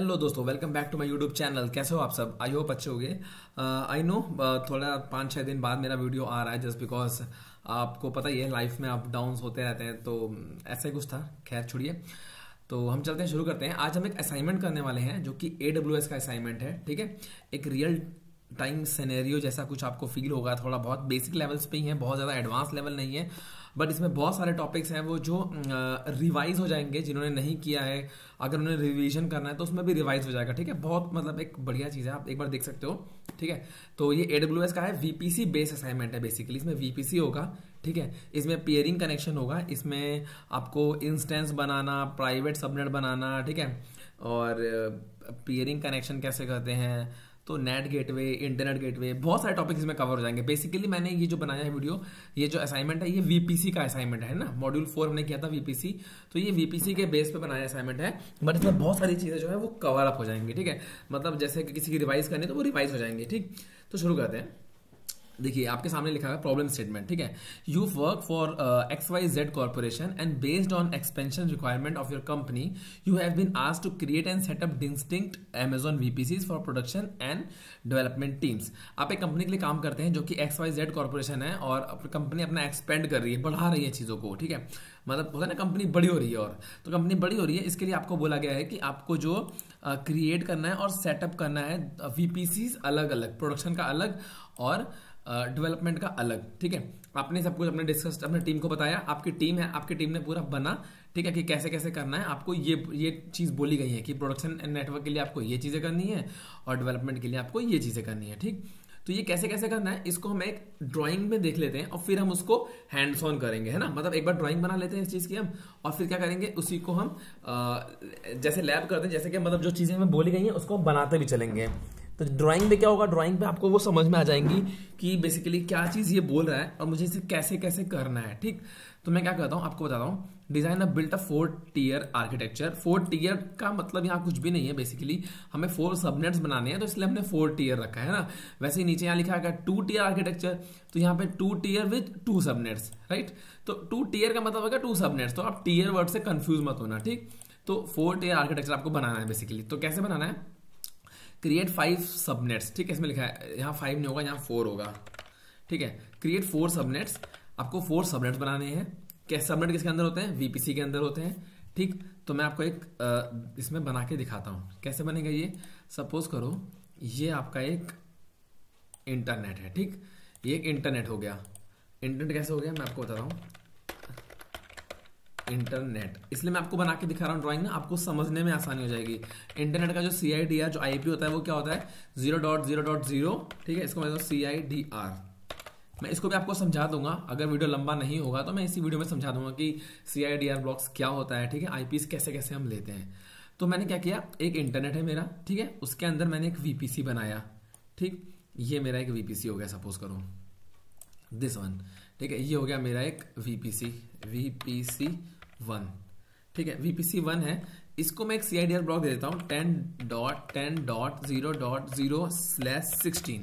Hello दोस्तों, welcome back to my YouTube channel. कैसे हो आप सब? आई होप अच्छे होंगे। आई नो थोड़ा 5-6 दिन बाद मेरा वीडियो आ रहा है जस्ट बिकॉज आपको पता ही है लाइफ में अप डाउन्स होते रहते हैं, तो ऐसा ही कुछ था। खैर छोड़िए, तो हम चलते हैं, शुरू करते हैं। आज हम एक असाइनमेंट करने वाले हैं जो कि AWS का असाइनमेंट है। ठीक है, एक रियल टाइम सिनेरियो जैसा कुछ आपको फील होगा। थोड़ा बहुत बेसिक लेवल्स पे ही है, बहुत ज़्यादा एडवांस लेवल नहीं है, बट इसमें बहुत सारे टॉपिक्स हैं वो जो रिवाइज हो जाएंगे। जिन्होंने नहीं किया है, अगर उन्हें रिवीजन करना है तो उसमें भी रिवाइज हो जाएगा। ठीक है, बहुत मतलब एक बढ़िया चीज़ है, आप एक बार देख सकते हो। ठीक है, तो ये AWS का है, VPC बेस्ड असाइनमेंट है बेसिकली। इसमें VPC होगा, ठीक है, इसमें पेयरिंग कनेक्शन होगा, इसमें आपको इंस्टेंस बनाना, प्राइवेट सबनेट बनाना, ठीक है, और पेयरिंग कनेक्शन कैसे करते हैं, तो नेट गेटवे, इंटरनेट गेटवे, बहुत सारे टॉपिक्स इसमें कवर हो जाएंगे। बेसिकली मैंने ये जो बनाया है वीडियो, ये जो असाइनमेंट है, ये VPC का असाइनमेंट है ना। मॉड्यूल 4 हमने किया था VPC, तो ये VPC के बेस पे बनाया असाइनमेंट है, बट इसमें बहुत सारी चीजें जो है वो कवर अप हो जाएंगी। ठीक है, मतलब जैसे कि किसी की रिवाइज करनी है तो वो रिवाइज हो जाएंगे। ठीक, तो शुरू करते हैं। देखिए, आपके सामने लिखा है प्रॉब्लम स्टेटमेंट। ठीक है, you work for XYZ corporation and based on expansion requirement of your company you have been asked to create and setup distinct Amazon VPCs for production and development teams. आप एक company के लिए काम करते हैं जो कि XYZ कॉर्पोरेशन है, और कंपनी अपना एक्सपेंड कर रही है, बढ़ा रही है चीजों को। ठीक है, मतलब होता है ना, कंपनी बड़ी हो रही है, और तो कंपनी बड़ी हो रही है, इसके लिए आपको बोला गया है कि आपको जो क्रिएट करना है और सेटअप करना है VPCs अलग अलग, प्रोडक्शन का अलग और डेवलपमेंट का अलग। ठीक है, आपने सब कुछ अपने डिस्कस, अपने टीम को बताया। आपकी टीम है, आपकी टीम ने पूरा बना, ठीक है, कि कैसे कैसे करना है। आपको ये चीज बोली गई है कि प्रोडक्शन एंड नेटवर्क के लिए आपको ये चीजें करनी है और डेवलपमेंट के लिए आपको ये चीजें करनी है। ठीक, तो ये कैसे कैसे करना है, इसको हम एक ड्राइंग में देख लेते हैं और फिर हम उसको हैंड्स ऑन करेंगे, है ना। मतलब एक बार ड्राइंग बना लेते हैं इस चीज की हम, और फिर क्या करेंगे, उसी को हम जैसे लैब करते हैं, जैसे कि मतलब जो चीजें हमें बोली गई हैं उसको हम बनाते भी चलेंगे। तो ड्राइंग में क्या होगा, ड्राइंग पे आपको वो समझ में आ जाएंगी कि बेसिकली क्या चीज ये बोल रहा है और मुझे इसे कैसे कैसे करना है। ठीक, तो मैं क्या करता हूँ आपको बताता हूँ। Design a built a 4-tier architecture. 4 tier का मतलब यहाँ कुछ भी नहीं है, बेसिकली हमें 4 सबनेट्स बनाने हैं, तो इसलिए हमने 4 tier रखा है ना। वैसे ही नीचे यहाँ लिखा है 2-tier आर्किटेक्चर, तो यहाँ पे 2 tier विद 2 सबनेट्स, राइट। तो 2 tier का मतलब होगा 2 सबनेट्स, तो आप टियर वर्ड से कंफ्यूज मत होना। ठीक, तो 4 tier आर्किटेक्चर आपको बनाना है बेसिकली। तो कैसे बनाना है, क्रिएट 5 सबनेट्स। ठीक है, इसमें लिखा है, यहाँ 5 नहीं होगा, यहाँ 4 होगा। ठीक है, क्रिएट 4 सबनेट्स। आपको 4 सबनेट्स बनाने हैं। कैसे सबनेट किसके अंदर होते हैं, VPC के अंदर होते हैं। ठीक, तो मैं आपको एक इसमें बना के दिखाता हूँ कैसे बनेगा ये। सपोज करो ये आपका एक इंटरनेट है। ठीक, ये एक इंटरनेट हो गया। इंटरनेट कैसे हो गया मैं आपको बताता हूँ। इंटरनेट इसलिए मैं आपको बना के दिखा रहा हूँ ड्राइंग में, आपको समझने में आसानी हो जाएगी। इंटरनेट का जो CIDR जो IP होता है वो क्या होता है, 0.0.0। ठीक है, इसको मैं CIDR, मैं इसको भी आपको समझा दूंगा। अगर वीडियो लंबा नहीं होगा तो मैं इसी वीडियो में समझा दूंगा कि CIDR ब्लॉक्स क्या होता है। ठीक है, IPs कैसे कैसे हम लेते हैं। तो मैंने क्या किया, एक इंटरनेट है मेरा, ठीक है, उसके अंदर मैंने एक VPC बनाया। ठीक, ये मेरा एक VPC हो गया, सपोज करो दिस वन। ठीक है, ये हो गया मेरा एक VPC 1। ठीक है, VPC 1 है, इसको मैं एक CIDR ब्लॉक दे देता हूं 10.10.0.0/16।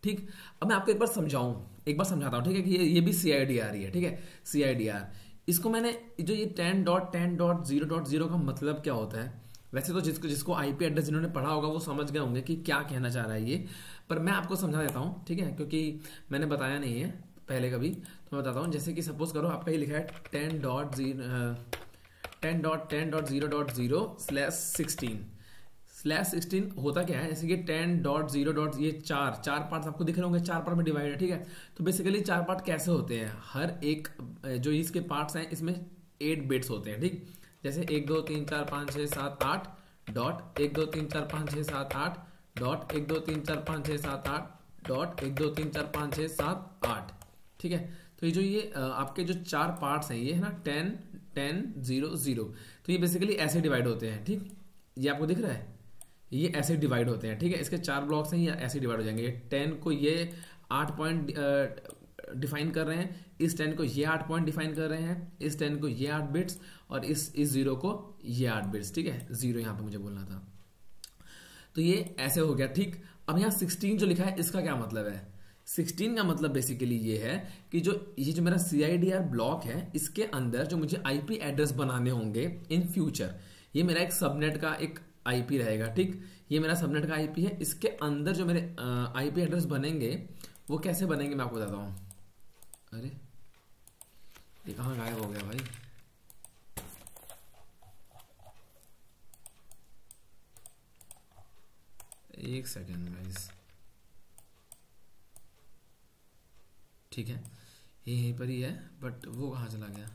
ठीक, अब मैं आपको एक बार समझाता हूं। ठीक है, कि ये भी CIDR ही है। ठीक है, CIDR, इसको मैंने जो ये 10.10.0.0 का मतलब क्या होता है, वैसे तो जिसको IP एड्रेस जिन्होंने पढ़ा होगा वो समझ गए होंगे कि क्या कहना चाह रहा है ये, पर मैं आपको समझा देता हूं। ठीक है, क्योंकि मैंने बताया नहीं है पहले कभी, तो मैं बताता हूँ। जैसे कि सपोज करो आपका ये लिखा है 10.10.0.0/16 होता क्या है, जैसे कि 10.0. ये चार पार्ट आपको दिख रहे होंगे, 4 पार्ट में डिवाइड है। ठीक है, तो बेसिकली 4 पार्ट कैसे होते हैं, हर एक जो इसके पार्ट्स हैं इसमें 8 बिट्स होते हैं। ठीक, जैसे 1 2 3 4 5 6 7 8 डॉट 1 2 3 4 5 6 7 8 डॉट 1 2 3 4 5 6 7 8 डॉट 1 2 3 4 5 6 7 8। ठीक है, तो ये आपके जो 4 पार्ट्स हैं ये है ना 10 10 0 0, तो ये बेसिकली ऐसे डिवाइड होते हैं। ठीक, ये आपको दिख रहा है, ये ऐसे डिवाइड होते हैं। ठीक है, इसके 4 ब्लॉक्स हैं, ये ऐसे डिवाइड हो जाएंगे। ये 10 को ये 8 पॉइंट डिफाइन कर रहे हैं, इस 10 को ये 8 पॉइंट डिफाइन कर रहे हैं, इस 10 को ये 8 बिट्स, और इस 0 को ये 8 बिट्स। ठीक है, 0 यहाँ पे मुझे बोलना था, तो ये ऐसे हो गया। ठीक, अब यहाँ 16 जो लिखा है इसका क्या मतलब है, 16 का मतलब बेसिकली ये है कि ये जो मेरा CIDR ब्लॉक है इसके अंदर जो मुझे IP एड्रेस बनाने होंगे इन फ्यूचर, ये मेरा एक सबनेट का एक आईपी रहेगा। ठीक, ये मेरा सबनेट का आईपी है। इसके अंदर जो मेरे आईपी एड्रेस बनेंगे वो कैसे बनेंगे मैं आपको बताता हूँ। अरे ये कहाँ गायब हो गया भाई? एक सेकेंड गाइस। ठीक है, ये यहीं पर ही है, बट वो कहाँ चला गया?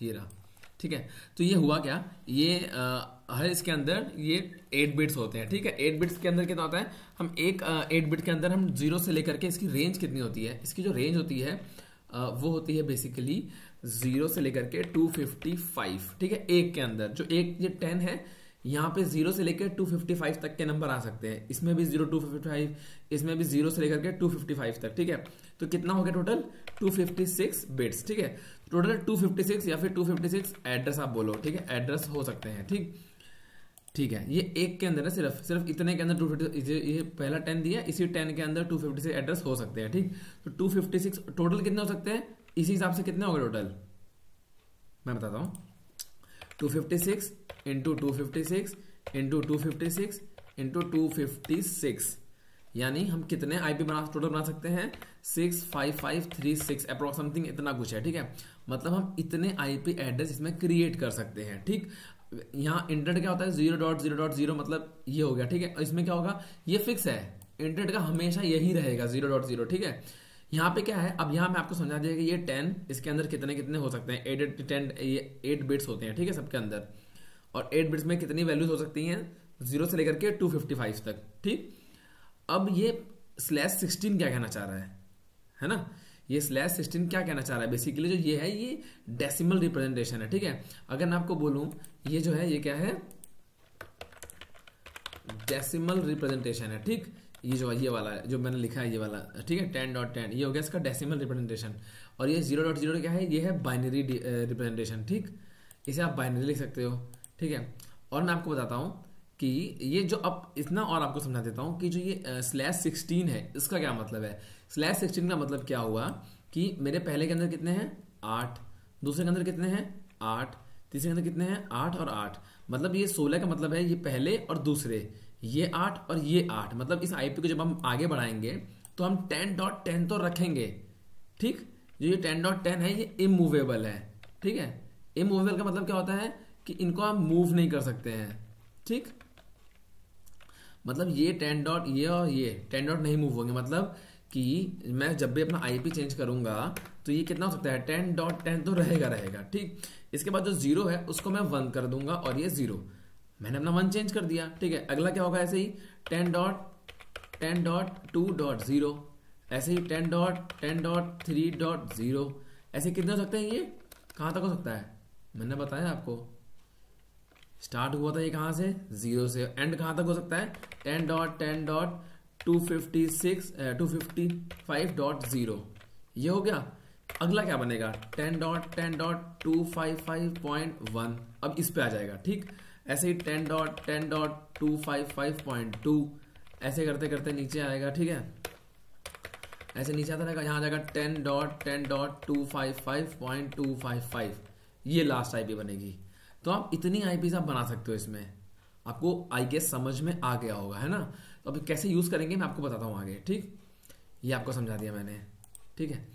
ये रहा। ठीक है, तो ये हुआ क्या, ये हर इसके अंदर ये 8 बिट्स होते हैं। ठीक है, 8 बिट्स के अंदर कितना होता है, हम एक 8 बिट के अंदर हम 0 से लेकर के इसकी रेंज कितनी होती है, इसकी जो रेंज होती है वो होती है बेसिकली 0 से लेकर के 255। ठीक है, एक के अंदर जो एक ये 10 है, यहाँ पे 0 से लेकर 255 तक के नंबर आ सकते हैं। इसमें भी 0 255, इसमें भी 0 से लेकर के 255 तक। ठीक है, तो कितना हो गया टोटल? 256 बिट्स। ठीक है, टोटल 256 या फिर 256 एड्रेस आप बोलो। ठीक है, एड्रेस हो सकते हैं। ठीक, ठीक है, ये एक के अंदर है, सिर्फ इतने के अंदर 256, ये पहला 10 दिया, इसी 10 के अंदर 256 एड्रेस हो सकते हैं। ठीक, तो 256 टोटल कितने हो सकते हैं, इसी हिसाब से कितने हो गए टोटल मैं बताता हूँ। 256 इंटू 256 इंटू 256 इंटू 256, यानी हम कितने आईपी टोटल बना सकते हैं? 65536 अप्रोक्स समथिंग इतना कुछ है। ठीक है, मतलब हम इतने आईपी एड्रेस इसमें क्रिएट कर सकते हैं। ठीक, यहाँ इंटरनेट क्या होता है 0.0.0 मतलब ये हो गया। ठीक है, इसमें क्या होगा, ये फिक्स है, इंटरनेट का हमेशा यही रहेगा 0.0। ठीक है, यहाँ पे क्या है, अब यहाँ मैं आपको समझा दिया कि ये 10 इसके अंदर कितने कितने हो सकते हैं, 8 बिट्स होते हैं। ठीक है, सबके अंदर, और 8 बिट्स में कितनी वैल्यूज हो सकती हैं 0 से लेकर के 255 तक। ठीक, अब ये /16 क्या कहना चाह रहा है ना, ये /16 क्या कहना चाह रहा है बेसिकली, जो ये है ये डेसिमल रिप्रेजेंटेशन है। ठीक है, अगर मैं आपको बोलूं ये जो है ये क्या है, डेसिमल रिप्रेजेंटेशन है। ठीक, ये वाला है जो मैंने लिखा है, ये वाला। ठीक है, 10.10 ये हो गया इसका डेसिमल रिप्रेजेंटेशन, और ये 0.0 क्या है, ये है बाइनरी रिप्रेजेंटेशन। ठीक, इसे आप बाइनरी लिख सकते हो। ठीक है, और मैं आपको बताता हूं कि ये जो, अब इतना और आपको समझा देता हूं कि जो ये /16 है इसका क्या मतलब है। /16 का मतलब क्या हुआ कि मेरे पहले के अंदर कितने हैं 8, दूसरे के अंदर कितने हैं 8, तीसरे के अंदर कितने हैं 8 और 8, मतलब ये 16 का मतलब है ये पहले और दूसरे, ये 8 और ये 8। मतलब इस आईपी को जब हम आगे बढ़ाएंगे तो हम 10.10 तो रखेंगे। ठीक, जो ये 10.10 है ये इमूवेबल है। ठीक है, इमूवेबल का मतलब क्या होता है कि इनको हम मूव नहीं कर सकते हैं। ठीक, मतलब ये 10 डॉट, ये और ये 10 डॉट नहीं मूव होंगे, मतलब कि मैं जब भी अपना आईपी चेंज करूंगा तो ये कितना हो सकता है 10.10 तो रहेगा। ठीक, इसके बाद जो 0 है उसको मैं 1 कर दूंगा और ये 0, मैंने अपना 1 चेंज कर दिया। ठीक है, अगला क्या होगा, ऐसे ही 10.10.2.0, ऐसे ही 10.10.3.0, ऐसे कितने हो सकते हैं, ये कहां तक हो सकता है मैंने बताया आपको, स्टार्ट हुआ था ये कहां से 0 से, एंड कहां तक हो सकता है 10.10.255.0, ये हो गया। अगला क्या बनेगा 10.10.255.1, अब इस पे आ जाएगा। ठीक, ऐसे ही 10.10.255.2, ऐसे करते करते नीचे आएगा। ठीक है, ऐसे नीचे आता रहेगा, यहां आ जाएगा 10.10.255.255, ये लास्ट आईपी बनेगी। तो आप इतनी आईपी आप बना सकते हो इसमें, आपको आई गेस समझ में आ गया होगा, है ना। तो अभी कैसे यूज करेंगे मैं आपको बताता हूं आगे। ठीक, ये आपको समझा दिया मैंने। ठीक है,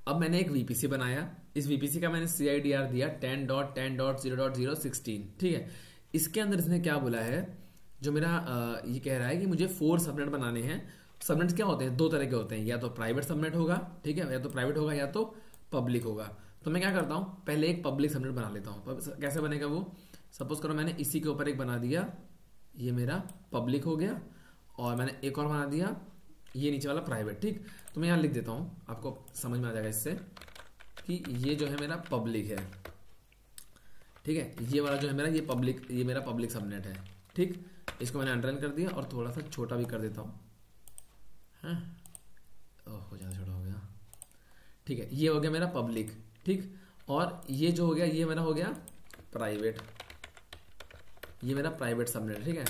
अब मैंने एक वीपीसी बनाया, इस वीपीसी का मैंने CIDR दिया 10.10.0.016। ठीक है, इसके अंदर इसने क्या बोला है, जो मेरा ये कह रहा है कि मुझे 4 सबनेट बनाने हैं। सबनेट्स क्या होते हैं, 2 तरह के होते हैं, या तो प्राइवेट सबनेट होगा, ठीक है, या तो प्राइवेट होगा या तो पब्लिक होगा। तो मैं क्या करता हूं, पहले एक पब्लिक सबनेट बना लेता हूं। कैसे बनेगा वो, सपोज करो मैंने इसी के ऊपर एक बना दिया, ये मेरा पब्लिक हो गया, और मैंने एक और बना दिया ये नीचे वाला प्राइवेट। ठीक, तो मैं यहां लिख देता हूं, आपको समझ में आ जाएगा इससे कि ये जो है मेरा पब्लिक है। ठीक है, ये वाला जो है मेरा, ये मेरा पब्लिक सबनेट है। ठीक, इसको मैंने अंडरलाइन कर दिया और थोड़ा सा छोटा भी कर देता हूं। ओह ज्यादा छोटा हो गया। ठीक है, ये हो गया मेरा पब्लिक। ठीक, और ये जो हो गया ये मेरा हो गया प्राइवेट, ये मेरा प्राइवेट सबनेट। ठीक है,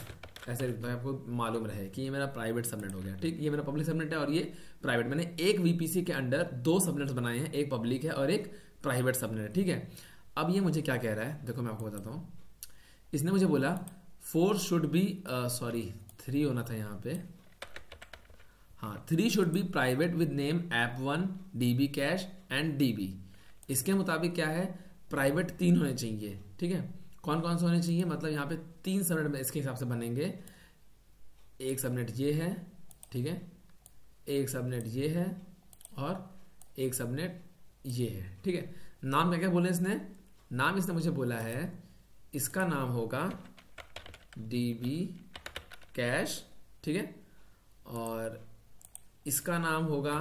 ऐसे लिखता है आपको मालूम रहे कि ये मेरा प्राइवेट सबनेट हो गया। ठीक, ये मेरा पब्लिक सबनेट है और ये प्राइवेट। मैंने एक वीपीसी के अंडर 2 सबनेट्स बनाए हैं, एक पब्लिक है और एक प्राइवेट सबनेट, ठीक है। अब ये मुझे क्या कह रहा है, देखो मैं आपको बताता हूँ। इसने मुझे बोला 4 शुड बी, सॉरी 3 होना था यहाँ पे, हाँ 3 should be private with name app1 db cache and db। इसके मुताबिक क्या है, प्राइवेट 3 होने चाहिए, ठीक है। कौन कौन से होने चाहिए, मतलब यहाँ पे 3 सबनेट में इसके हिसाब से बनेंगे। एक सबनेट ये है, ठीक है, एक सबनेट ये है और एक सबनेट ये है, ठीक है। नाम क्या क्या बोले इसने, नाम इसने मुझे बोला है इसका नाम होगा db कैश, ठीक है, और इसका नाम होगा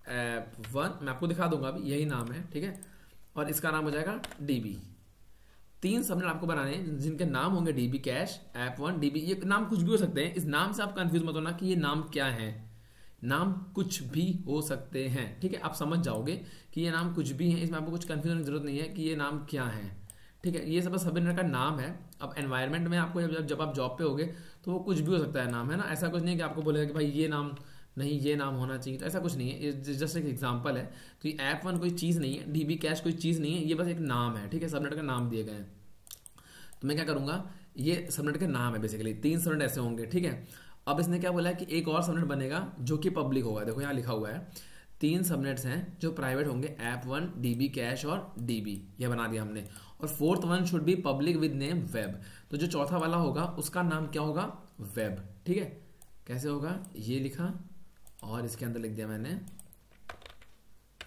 app1, मैं आपको दिखा दूंगा अभी, यही नाम है, ठीक है, और इसका नाम हो जाएगा db। 3 सबनेट आपको बनाने हैं जिनके नाम होंगे db कैश, app1 db। ये नाम कुछ भी हो सकते हैं, इस नाम से आप कंफ्यूज मत होना कि ये नाम क्या है, नाम कुछ भी हो सकते हैं, ठीक है। आप समझ जाओगे कि ये नाम कुछ भी है, इसमें आपको कुछ कंफ्यूजन की जरूरत नहीं है कि ये नाम क्या है, ठीक है। ये सब सबनेट का नाम है। अब एनवायरनमेंट में आपको जब आप जॉब पे होगे तो वो कुछ भी हो सकता है नाम, है ना। ऐसा कुछ नहीं है कि आपको बोलेगा कि भाई ये नाम नहीं, ये नाम होना चाहिए, तो ऐसा कुछ नहीं है, ये जस्ट एक एग्जांपल है। तो ये app1 कोई चीज़ नहीं है, db कैश कोई चीज़ नहीं है, ये बस एक नाम है, ठीक है, सबनेट का नाम दिए गए हैं। तो मैं क्या करूंगा, ये सबनेट के नाम है बेसिकली, 3 सबनेट ऐसे होंगे, ठीक है। अब इसने क्या बोला है कि एक और सबनेट बनेगा जो कि पब्लिक होगा, देखो यहाँ लिखा हुआ है 3 सबनेट्स हैं जो प्राइवेट होंगे, app1 db कैश और db, ये बना दिया हमने। और 4th one should be public with name web, तो जो चौथा वाला होगा उसका नाम क्या होगा, वेब, ठीक है। कैसे होगा, ये लिखा और इसके अंदर लिख दिया मैंने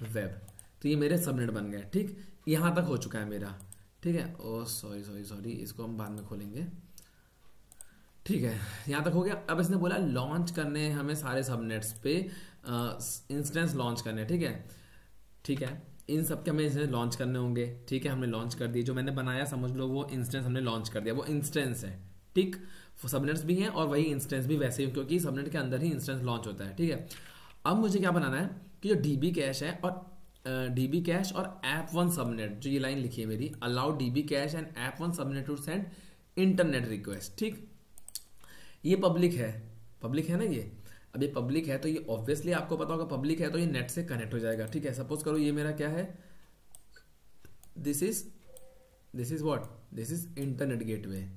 वेब, तो ये मेरे सबनेट बन गए, ठीक। यहां तक हो चुका है मेरा, ठीक है। ओ सॉरी सॉरी सॉरी, इसको हम बाद में खोलेंगे, ठीक है। यहां तक हो गया। अब इसने बोला लॉन्च करने हमें सारे सबनेट्स पे इंस्टेंस लॉन्च करने, ठीक है, ठीक है। इन सब के हमें इसे लॉन्च करने होंगे, ठीक है। हमने लॉन्च कर दिए, जो मैंने बनाया समझ लो वो इंस्टेंस हमने लॉन्च कर दिया, वो इंस्टेंस है, ठीक। सबनेट्स भी हैं और वही इंस्टेंस भी वैसे ही, क्योंकि सबनेट के अंदर ही इंस्टेंस लॉन्च होता है, ठीक है। अब मुझे क्या बनाना है कि जो db कैश है और db कैश और app1 सबनेट, जो ये लाइन लिखी है मेरी, allow db cache and app1 subnet to send internet request, ठीक। ये पब्लिक है ना ये। अब ये पब्लिक है तो ये ऑब्वियसली आपको पता होगा पब्लिक है तो ये नेट से कनेक्ट हो जाएगा, ठीक है। सपोज करो ये मेरा क्या है, this is what, this is internet gateway,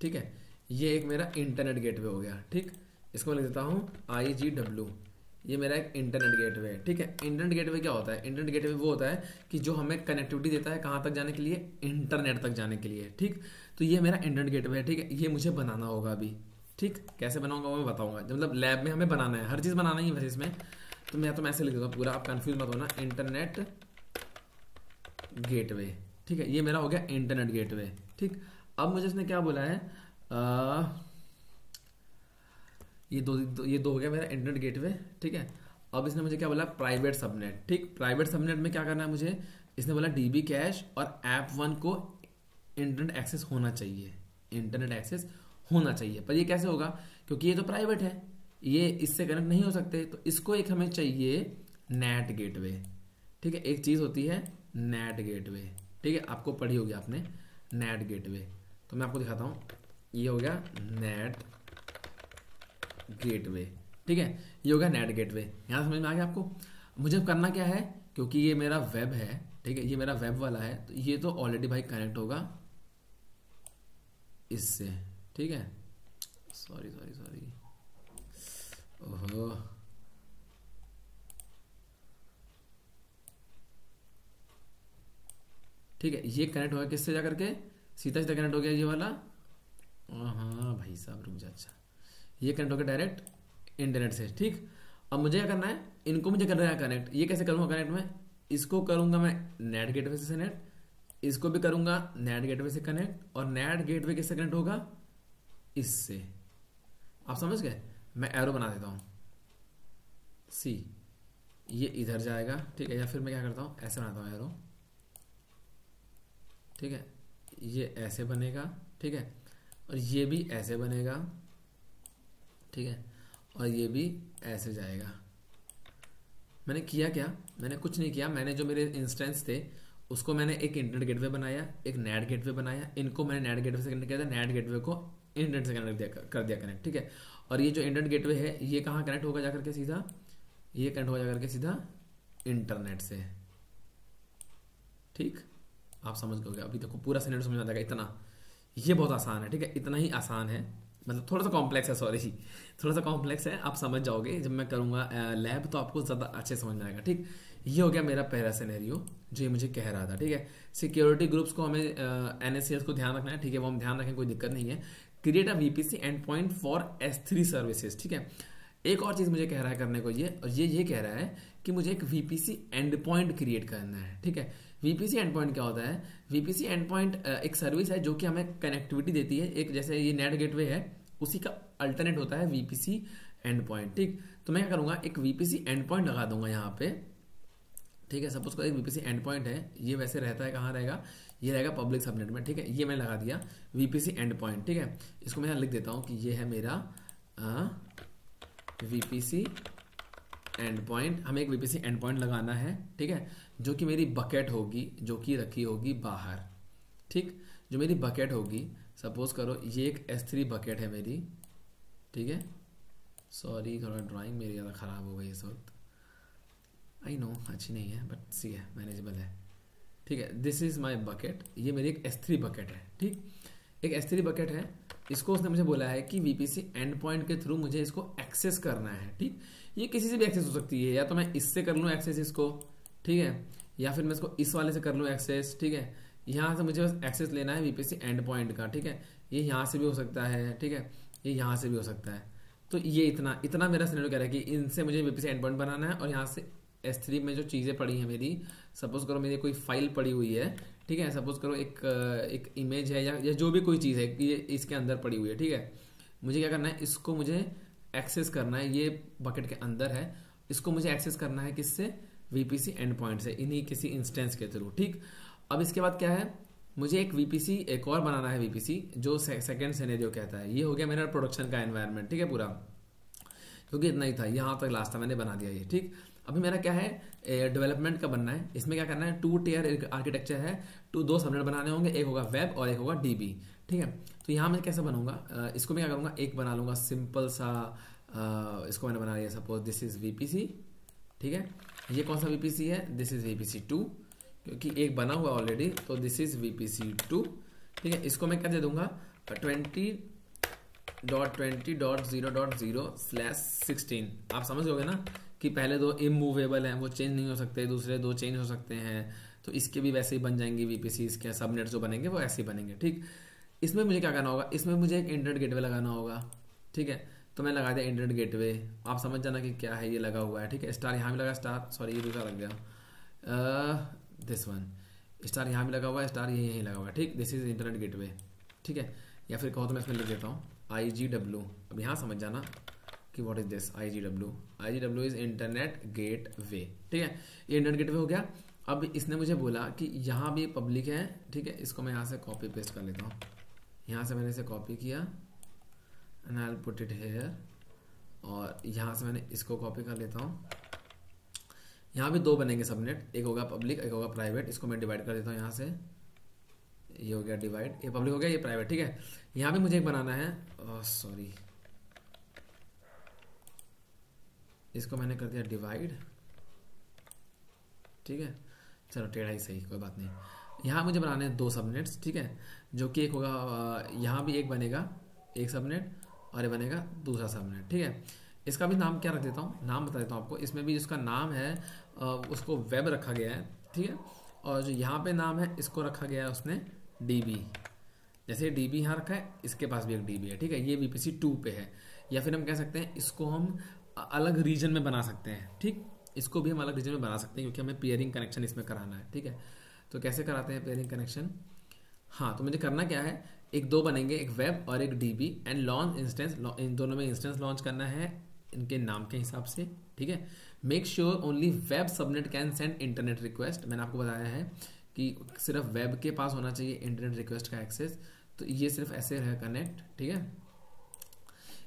ठीक है। ये एक मेरा इंटरनेट गेटवे हो गया, ठीक। इसको मैं लिख देता हूँ IGW, ये मेरा एक इंटरनेट गेटवे है, ठीक है। इंटरनेट गेटवे क्या होता है, इंटरनेट गेटवे वो होता है कि जो हमें कनेक्टिविटी देता है कहाँ तक जाने के लिए, इंटरनेट तक जाने के लिए, ठीक। तो ये मेरा इंटरनेट गेटवे है, ठीक है। ये मुझे बनाना होगा अभी, ठीक। कैसे बनाऊंगा वो मैं बताऊंगा, मतलब लैब में हमें बनाना है, हर चीज बनाना ही है इसमें। तो मैं ऐसे लिख देता हूँ पूरा, आप कंफ्यूज मत होना, इंटरनेट गेटवे, ठीक है। ये मेरा हो गया इंटरनेट गेटवे, ठीक। अब मुझे इसने क्या बोला है, ये दो हो गया मेरा इंटरनेट गेटवे, ठीक है। अब इसने मुझे क्या बोला, प्राइवेट सबनेट, ठीक। प्राइवेट सबनेट में क्या करना है मुझे, इसने बोला db कैश और app1 को इंटरनेट एक्सेस होना चाहिए, इंटरनेट एक्सेस होना चाहिए। पर ये कैसे होगा, क्योंकि ये तो प्राइवेट है, ये इससे कनेक्ट नहीं हो सकते, तो इसको एक हमें चाहिए नेट गेटवे, ठीक है। एक चीज होती है नेट गेटवे, ठीक है, आपको पढ़ी होगी आपने नेट गेटवे। तो मैं आपको दिखाता हूं, ये हो गया नेट गेटवे, ठीक है। ये हो गया नेट गेटवे, यहां समझ में आ गया आपको। मुझे करना क्या है, क्योंकि ये मेरा वेब है, ठीक है, ये मेरा वेब वाला है, तो ये तो ऑलरेडी भाई कनेक्ट होगा इससे, ठीक है। सॉरी सॉरी सॉरी, ओहो, ठीक है। ये कनेक्ट होगा किससे जा करके, सीधा सीधा कनेक्ट हो गया ये वाला, हाँ भाई साहब रुक जा, अच्छा ये कनेक्ट हो गया डायरेक्ट इंटरनेट से, ठीक। अब मुझे क्या करना है, इनको मुझे करना है कनेक्ट। ये कैसे करूंगा कनेक्ट में, इसको करूंगा मैं नेट गेटवे से कनेक्ट, इसको भी करूंगा नेट गेटवे से कनेक्ट, और नेट गेटवे किससे कनेक्ट होगा, इससे। आप समझ गए, मैं एरो बना देता हूं, सी ये इधर जाएगा, ठीक है। या फिर मैं क्या करता हूं, ऐसे बनाता हूं एरो, ठीक है। ये ऐसे बनेगा, ठीक है, और ये भी ऐसे बनेगा, ठीक है, और ये भी ऐसे जाएगा। मैंने किया क्या, मैंने कुछ नहीं किया, मैंने जो मेरे इंस्टेंस थे उसको मैंने एक इंटरनेट गेटवे बनाया, एक नेट गेटवे बनाया, इनको मैंने नेट गेटवे से कनेक्ट किया था, नेट गेटवे को इंटरनेट से कनेक्ट कर दिया कनेक्ट, ठीक है। और ये जो इंटरनेट गेटवे है ये कहाँ कनेक्ट होगा जाकर के सीधा, ये कनेक्ट होगा जाकर के सीधा इंटरनेट से, ठीक, आप समझ गए। अभी देखो पूरा सिनेरियो समझ में आ जाएगा इतना। ये बहुत आसान है, ठीक है, इतना ही आसान है, मतलब थोड़ा सा कॉम्प्लेक्स है, सॉरी थोड़ा सा कॉम्प्लेक्स है, आप समझ जाओगे जब मैं करूँगा लैब, तो आपको ज़्यादा अच्छे समझ में आएगा। ठीक, ये हो गया मेरा पहला सिनेरियो जो ये मुझे कह रहा था। ठीक है, सिक्योरिटी ग्रुप्स को हमें NSCS को ध्यान रखना है, ठीक है, वो हम ध्यान रखें, कोई दिक्कत नहीं है। Create a VPC and point for S3 services. ठीक है, एक और चीज़ मुझे कह रहा है करने को ये, और ये कह रहा है कि मुझे एक VPC एंड पॉइंट क्रिएट करना है। ठीक है, VPC एंड पॉइंट क्या होता है? VPC एंड पॉइंट एक सर्विस है जो कि हमें कनेक्टिविटी देती है, एक जैसे ये नेट गेटवे है उसी का अल्टरनेट होता है VPC एंड पॉइंट। ठीक, तो मैं क्या करूंगा, एक VPC एंड पॉइंट लगा दूंगा यहाँ पे। ठीक है, सपोज को एक VPC एंड पॉइंट है, ये वैसे रहता है कहाँ रहेगा, ये रहेगा पब्लिक सबनेट में। ठीक है, ये मैंने लगा दिया VPC एंड पॉइंट। ठीक है, इसको मैं यहाँ लिख देता हूँ कि ये है मेरा VPC एंड पॉइंट। हमें एक VPC एंड पॉइंट लगाना है, ठीक है, जो कि मेरी बकेट होगी, जो कि रखी होगी बाहर। ठीक, जो मेरी बकेट होगी, सपोज करो ये एक S3 बकेट है मेरी। ठीक है, सॉरी थोड़ा ड्राइंग मेरी ज़्यादा ख़राब हो गई इस वक्त, आई नो अच्छी नहीं है, बट सी है, मैनेजेबल है। ठीक है, दिस इज़ माई बकेट, ये मेरी एक S3 बकेट है। ठीक, एक S3 बकेट है, इसको उसने मुझे बोला है कि VPC एंड पॉइंट के थ्रू मुझे इसको एक्सेस करना है। ठीक, ये किसी से भी एक्सेस हो सकती है, या तो मैं इससे कर लूँ एक्सेस इसको, ठीक है, या फिर मैं इसको इस वाले से कर लूँ एक्सेस। ठीक है, यहाँ से मुझे बस एक्सेस लेना है VPC एंड पॉइंट का। ठीक है, ये यहाँ से भी हो सकता है, ठीक है, ये यहाँ से भी हो सकता है। तो ये इतना इतना मेरा सिनेरियो कह रहा है कि इनसे मुझे VPC एंड पॉइंट बनाना है, और यहाँ से S3 में जो चीज़ें पड़ी हैं मेरी, सपोज करो मेरी कोई फाइल पड़ी हुई है, ठीक है, सपोज करो एक इमेज है या जो भी कोई चीज़ है, ये इसके अंदर पड़ी हुई है। ठीक है, मुझे क्या करना है, इसको मुझे एक्सेस करना है, ये बकेट के अंदर है, इसको मुझे एक्सेस करना है किससे, VPC एंड पॉइंट से, इन्हीं किसी इंस्टेंस के थ्रू। ठीक, अब इसके बाद क्या है, मुझे एक VPC एक और बनाना है, VPC जो सेकेंड सिनेरियो कहता है। ये हो गया मेरा प्रोडक्शन का एनवायरनमेंट। ठीक है, पूरा, क्योंकि इतना ही था, यहाँ तक लास्ट था, मैंने बना दिया ये। ठीक, अभी मेरा क्या है, डेवलपमेंट का बनना है। इसमें क्या करना है, 2 टियर आर्किटेक्चर है, दो सबनेट बनाने होंगे, एक होगा वेब और एक होगा DB। ठीक है, तो यहाँ मैं कैसे बनूंगा, इसको मैं क्या करूँगा, एक बना लूँगा सिंपल सा, इसको मैंने बना लिया, सपोज दिस इज VPC। ठीक है, ये कौन सा VPC है, दिस इज VPC2, क्योंकि एक बना हुआ ऑलरेडी, तो दिस इज VPC2। ठीक है, इसको मैं क्या दे दूंगा, 20.20.0.0/16। आप समझ गए ना कि पहले दो इमूवेबल हैं, वो चेंज नहीं हो सकते, दूसरे दो चेंज हो सकते हैं, तो इसके भी वैसे ही बन जाएंगे VPC, इसके सबनेट जो बनेंगे वो ऐसे ही बनेंगे। ठीक, इसमें मुझे क्या करना होगा, इसमें मुझे एक इंटरनेट गेटवे लगाना होगा। ठीक है, तो मैं लगा दिया इंटरनेट गेटवे, आप समझ जाना कि क्या है, ये लगा हुआ है। ठीक है, स्टार यहाँ भी लगा, स्टार सॉरी ये दूसरा लग गया, दिस वन, स्टार यहाँ भी लगा हुआ है, स्टार ये यहीं लगा हुआ है। ठीक, दिस इज इंटरनेट गेटवे। ठीक है, या फिर कहो तो मैं इसमें लिख देता हूँ IGW। अब यहाँ समझ जाना कि what is this, IGW is internet gateway. ठीक है, ये इंटरनेट गेटवे हो गया। अब इसने मुझे बोला कि यहाँ भी पब्लिक है। ठीक है, इसको मैं यहाँ से कॉपी पेस्ट कर लेता हूँ, यहाँ से मैंने इसे कॉपी किया and I will put it here, और यहाँ से मैंने इसको कॉपी कर लेता हूँ। यहाँ भी दो बनेंगे सबनेट, एक होगा पब्लिक एक होगा प्राइवेट, इसको मैं डिवाइड कर देता हूँ यहाँ से, ये हो गया डिवाइड, ये पब्लिक हो गया, ये प्राइवेट। ठीक है, यहाँ भी मुझे एक बनाना है, सॉरी इसको मैंने कर दिया डिवाइड। ठीक है, चलो टेढ़ा ही सही, कोई बात नहीं। यहाँ मुझे बनाने हैं 2 सबनेट्स। ठीक है, जो कि एक होगा, यहाँ भी एक बनेगा एक सबनेट, और ये बनेगा दूसरा सबनेट। ठीक है, इसका भी नाम क्या रख देता हूँ, नाम बता देता हूँ आपको। इसमें भी जिसका नाम है उसको वेब रखा गया है। ठीक है, और जो यहाँ पे नाम है इसको रखा गया है उसने DB। जैसे DB यहाँ रखा है, इसके पास भी एक DB है। ठीक है, ये VPC2 पे है, या फिर हम कह सकते हैं इसको हम अलग रीजन में बना सकते हैं। ठीक, इसको भी हम अलग रीजन में बना सकते हैं, क्योंकि हमें पेयरिंग कनेक्शन इसमें कराना है। ठीक है, तो कैसे कराते हैं पेयरिंग कनेक्शन, हाँ, तो मुझे करना क्या है, एक 2 बनेंगे, एक वेब और एक DB, एंड लॉन्च इंस्टेंस, इन दोनों में इंस्टेंस लॉन्च करना है इनके नाम के हिसाब से। ठीक है, make sure only web subnet can send internet request. मैंने आपको बताया है कि सिर्फ वेब के पास होना चाहिए इंटरनेट रिक्वेस्ट का एक्सेस, तो ये सिर्फ ऐसे है कनेक्ट। ठीक है,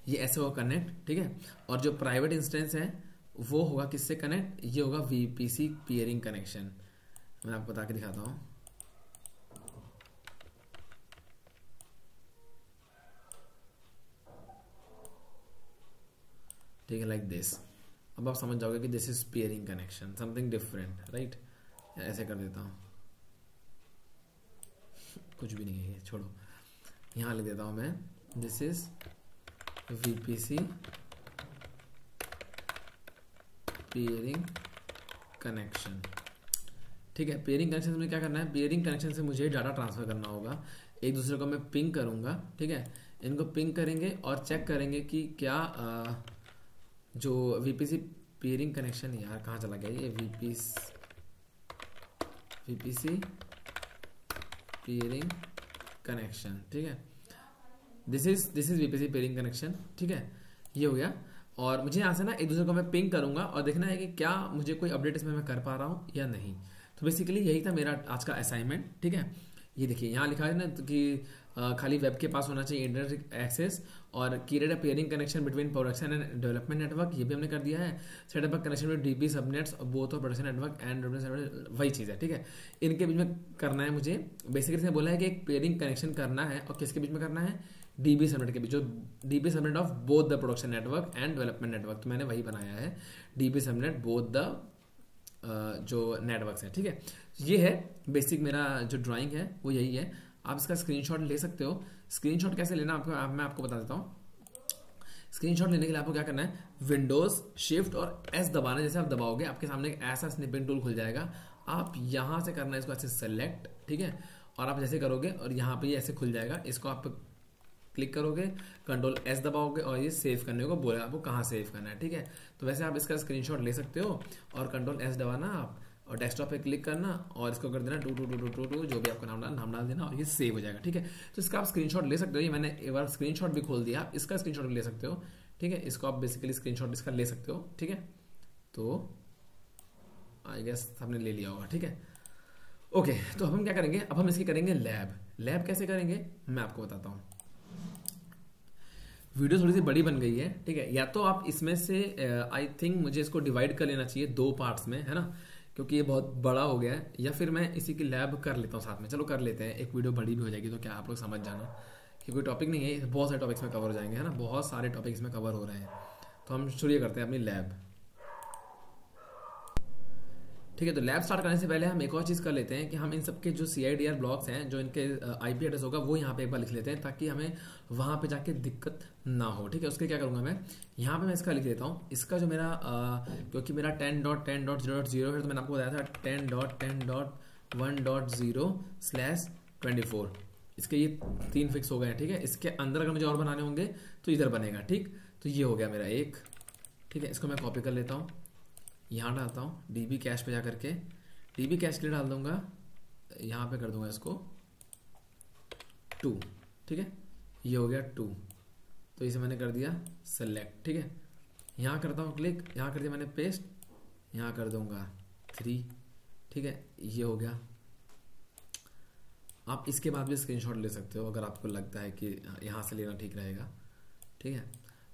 ये ऐसे होगा कनेक्ट। ठीक है, और जो प्राइवेट इंस्टेंस है वो होगा किससे कनेक्ट, ये होगा VPC पेयरिंग कनेक्शन। मैं आपको बता के दिखाता हूँ। ठीक है, लाइक दिस। अब आप समझ जाओगे कि this is pairing connection, something different, right. ऐसे कर देता हूँ, कुछ भी नहीं है ये, छोड़ो। यहाँ लिख देता हूँ मैं, this is VPC pairing connection. ठीक है, पेयरिंग कनेक्शन से मुझे क्या करना है, पेयरिंग कनेक्शन से मुझे डाटा ट्रांसफर करना होगा, एक दूसरे को मैं पिंग करूंगा। ठीक है, इनको पिंग करेंगे और चेक करेंगे कि क्या जो VPC पेयरिंग कनेक्शन, यार कहाँ चला गया ये, VPC पेयरिंग कनेक्शन। ठीक है, this is VPC pairing connection. ठीक है, ये हो गया। और मुझे यहाँ से ना एक दूसरे को मैं पिंग करूंगा और देखना है कि क्या मुझे कोई अपडेट इसमें मैं कर पा रहा हूँ या नहीं। तो बेसिकली यही था मेरा आज का असाइनमेंट। ठीक है, ये देखिए यहाँ लिखा है ना कि खाली वेब के पास होना चाहिए इंटरनेट एक्सेस, और create a pairing connection between production and development network, ये भी हमने कर दिया है। Set up connection with DB subnets both of production network and development, वही चीज़ है। ठीक है, इनके बीच में करना है मुझे। बेसिकली इसने बोला है कि एक पेयरिंग कनेक्शन करना है, और किसके बीच में करना है, DB सबनेट के बीच, जो DB subnet of both the production network and development network. तो मैंने वही बनाया है, DB सबनेट बोथ द जो नेटवर्क्स है। ठीक है, ये है बेसिक मेरा जो ड्राइंग है वो यही है। आप इसका स्क्रीनशॉट ले सकते हो। स्क्रीनशॉट कैसे लेना मैं आपको बता देता हूँ। स्क्रीनशॉट लेने के लिए आपको क्या करना है, विंडोज शिफ्ट और S दबाना। जैसे आप दबाओगे आपके सामने एक ऐसा स्निपिंग टूल खुल जाएगा, आप यहां से करना है इसको ऐसे सेलेक्ट। ठीक है, और आप जैसे करोगे और यहाँ पे ये ऐसे खुल जाएगा, इसको आप क्लिक करोगे, कंट्रोल S दबाओगे और ये सेव करने को बोला आपको कहाँ सेव करना है। ठीक है, तो वैसे आप इसका स्क्रीनशॉट ले सकते हो और कंट्रोल S दबाना आप, और डेस्कटॉप पे क्लिक करना और इसको कर देना 222222, जो भी आपका नाम डाल देना और ये सेव हो जाएगा। ठीक है, तो इसका आप स्क्रीनशॉट ले सकते हो। ये मैंने एक बार स्क्रीनशॉट भी खोल दिया, आप इसका स्क्रीनशॉट भी ले सकते हो। ठीक है, इसको आप बेसिकली स्क्रीनशॉट इसका ले सकते हो। ठीक है, तो आई गेस आपने ले लिया होगा। ठीक है, ओके, तो अब हम क्या करेंगे, अब हम इसकी करेंगे लैब कैसे करेंगे मैं आपको बताता हूँ। वीडियो थोड़ी सी बड़ी बन गई है। ठीक है, या तो आप इसमें से आई थिंक मुझे इसको डिवाइड कर लेना चाहिए 2 पार्ट्स में, है ना, क्योंकि ये बहुत बड़ा हो गया है। या फिर मैं इसी की लैब कर लेता हूँ साथ में, चलो कर लेते हैं, एक वीडियो बड़ी भी हो जाएगी तो क्या आप लोग समझ जाना कि कोई टॉपिक नहीं है, बहुत सारे टॉपिक्स में कवर हो जाएंगे, है ना, बहुत सारे टॉपिक्स में कवर हो रहे हैं। तो हम शुरू करते हैं अपनी लैब। ठीक है, तो लैब स्टार्ट करने से पहले हम एक और चीज़ कर लेते हैं कि हम इन सबके जो CIDR ब्लॉक्स हैं, जो इनके IP एड्रेस होगा वो यहाँ पे एक बार लिख लेते हैं, ताकि हमें वहाँ पे जाके दिक्कत ना हो। ठीक है, उसके क्या करूँगा मैं, यहाँ पे मैं इसका लिख देता हूँ। इसका जो मेरा क्योंकि मेरा 10.10.0.0 है, तो मैंने आपको बताया था 10.10.1.0/24, इसके ये 3 फिक्स हो गए हैं। ठीक है, इसके अंदर अगर मुझे और बनाने होंगे तो इधर बनेगा। ठीक, तो ये हो गया मेरा एक। ठीक है, इसको मैं कॉपी कर लेता हूँ, यहाँ डालता हूँ DB कैश पे जाकर के, DB कैश के लिए डाल दूंगा, यहाँ पे कर दूंगा इसको 2। ठीक है, ये हो गया 2, तो इसे मैंने कर दिया सेलेक्ट। ठीक है, यहाँ करता हूँ क्लिक, यहाँ कर दिया मैंने पेस्ट, यहाँ कर दूंगा 3। ठीक है, ये हो गया। आप इसके बाद भी स्क्रीनशॉट ले सकते हो अगर आपको लगता है कि यहाँ से लेना ठीक रहेगा। ठीक है,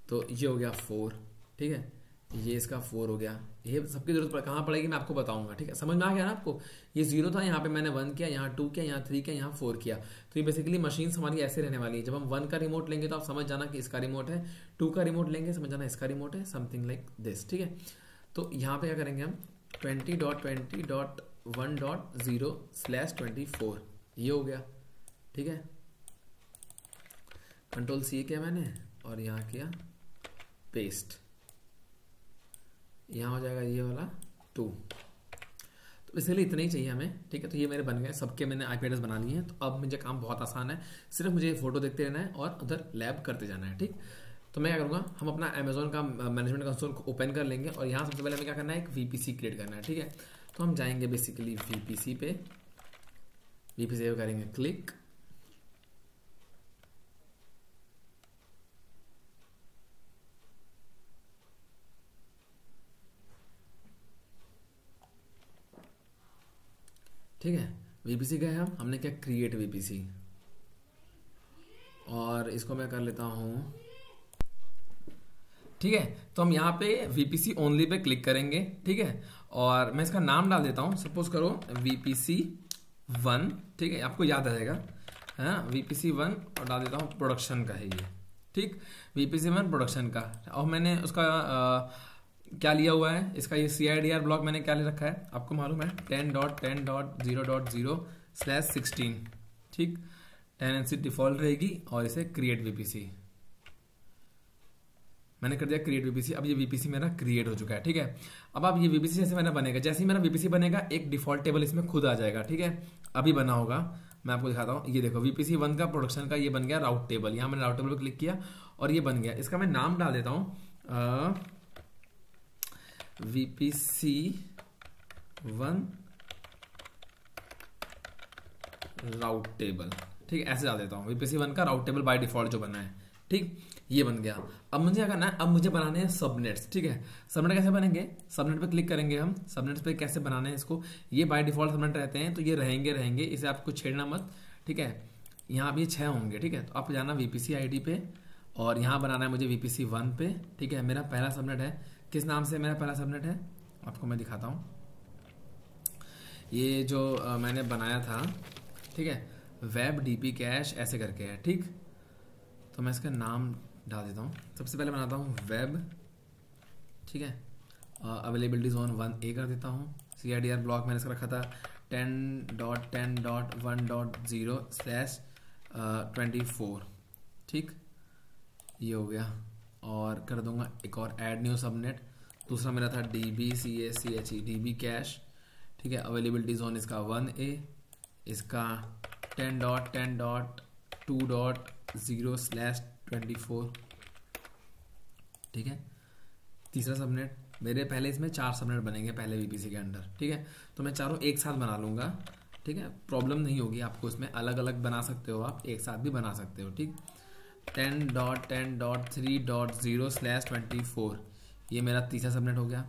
तो ये हो गया 4। ठीक है, ये इसका 4 हो गया। ये सबकी जरूरत कहाँ पड़ेगी मैं आपको बताऊंगा। ठीक है, समझ में आ गया ना आपको, ये 0 था, यहाँ पे मैंने 1 किया, यहाँ 2 किया, यहाँ 3 किया, यहाँ 4 किया। तो ये बेसिकली मशीन हमारी ऐसे रहने वाली है। जब हम 1 का रिमोट लेंगे तो आप समझ जाना कि इसका रिमोट है, 2 का रिमोट लेंगे समझ जाना इसका रिमोट है, समथिंग लाइक दिस। ठीक है, तो यहाँ पे क्या करेंगे हम 20.20.1.0/24, ये हो गया। ठीक है, कंट्रोल C किया मैंने और यहाँ किया पेस्ट, यहाँ हो जाएगा ये वाला 2। तो इसलिए इतना ही चाहिए हमें। ठीक है, तो ये मेरे बन गए, सबके मैंने IP एड्रेस बना लिए हैं। तो अब मुझे काम बहुत आसान है, सिर्फ मुझे फोटो देखते रहना है और उधर लैब करते जाना है। ठीक, तो मैं क्या करूँगा, हम अपना अमेजोन का मैनेजमेंट कंसोल को ओपन कर लेंगे और यहाँ सबसे पहले हमें क्या करना है, एक VPC क्रिएट करना है। ठीक है, तो हम जाएंगे बेसिकली VPC पे, VPC पे करेंगे क्लिक, ठीक है, VPC गए हमने क्या क्रिएट VPC, और इसको मैं कर लेता हूँ। ठीक है, तो हम यहाँ पे VPC ओनली पे क्लिक करेंगे। ठीक है, और मैं इसका नाम डाल देता हूँ, सपोज करो VPC1। ठीक है, आपको याद आ जाएगा, है ना, VPC1, और डाल देता हूँ प्रोडक्शन का है ये। ठीक, VPC1 प्रोडक्शन का, और मैंने उसका क्या लिया हुआ है, इसका ये CIDR ब्लॉक मैंने क्या ले रखा है आपको मालूम है, 10.10.0.0/16। ठीक ठीक, टेनेंसी डिफॉल्ट रहेगी और इसे क्रिएट वीपीसी मैंने कर दिया क्रिएट वीपीसी। अब ये वीपीसी मेरा क्रिएट हो चुका है। ठीक है, अब आप ये वीपीसी जैसे मैंने बनेगा, जैसे ही मेरा वीपीसी बनेगा एक डिफॉल्ट टेबल इसमें खुद आ जाएगा। ठीक है, अभी बना होगा, मैं आपको दिखाता हूँ। ये देखो वीपीसी 1 का प्रोडक्शन का ये बन गया राउट टेबल। यहाँ मैंने राउट टेबल पर क्लिक किया और ये बन गया। इसका मैं नाम डाल देता हूँ वीपीसी 1 राउट टेबल। ठीक है, ऐसे डाल देता हूँ वीपीसी 1 का राउट टेबल बाय डिफॉल्ट जो बना है। ठीक, ये बन गया। अब मुझे क्या करना है, अब मुझे बनाने हैं सबनेट्स। ठीक है, सबनेट कैसे बनेंगे, सबनेट पे क्लिक करेंगे हम। सबनेट्स पे कैसे बनाने हैं इसको, ये बाय डिफॉल्ट सबनेट रहते हैं तो ये रहेंगे, इसे आपको छेड़ना मत। ठीक है, यहाँ भी 6 होंगे। ठीक है, तो आप जाना वीपीसी आईडी पे और यहाँ बनाना है मुझे वीपीसी 1 पे। ठीक है, मेरा पहला सबनेट है, किस नाम से मेरा पहला सबनेट है आपको मैं दिखाता हूँ। ये जो मैंने बनाया था, ठीक है, वेब डीपी कैश ऐसे करके है। ठीक, तो मैं इसका नाम डाल देता हूँ। सबसे पहले बनाता हूँ वेब। ठीक है, अवेलेबिलिटी जोन 1A कर देता हूँ। CIDR ब्लॉक मैंने इसका रखा था 10.10.1.0/24। ठीक, ये हो गया। और कर दूंगा एक और ऐड न्यू सबनेट। दूसरा मेरा था DBCACHE DB कैश। ठीक है, अवेलेबिलिटी जोन इसका 1A, इसका 10.10.2.0/24। ठीक है, तीसरा सबनेट। मेरे पहले इसमें 4 सबनेट बनेंगे पहले वीपीसी के अंडर। ठीक है, तो मैं चारों एक साथ बना लूंगा। ठीक है, प्रॉब्लम नहीं होगी आपको, इसमें अलग अलग बना सकते हो, आप एक साथ भी बना सकते हो। ठीक, 10.10.3.0/24 ये मेरा तीसरा सबनेट हो गया।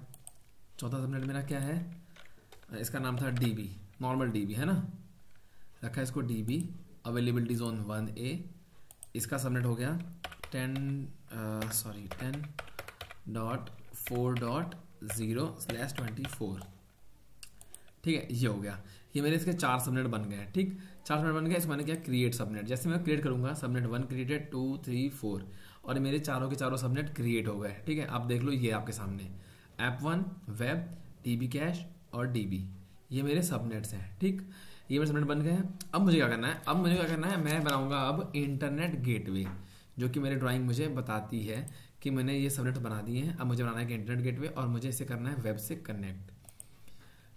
चौथा सबनेट मेरा क्या है, इसका नाम था DB, नॉर्मल DB है ना, रखा है इसको DB। अवेलेबिलिटी जोन 1A, इसका सबनेट हो गया 10.4.0/24। ठीक है, ये हो गया। ये मेरे इसके 4 सबनेट बन गए। ठीक, 4 सबनेट बन गए। इसको मैंने किया क्रिएट सबनेट। जैसे मैं क्रिएट करूंगा सबनेट 1 क्रिएटेड, 2 3 4 और मेरे चारों के चारों सबनेट क्रिएट हो गए। ठीक है, आप देख लो, ये आपके सामने ऐप1 वेब DB कैश और DB ये मेरे सबनेट्स हैं। ठीक, ये मेरे सबनेट बन गए हैं। अब मुझे क्या करना है, मैं बनाऊंगा अब इंटरनेट गेटवे, जो कि मेरी ड्राइंग मुझे बताती है कि मैंने ये सबनेट बना दिए हैं। अब मुझे बनाना है कि इंटरनेट गेटवे और मुझे इसे करना है वेब से कनेक्ट।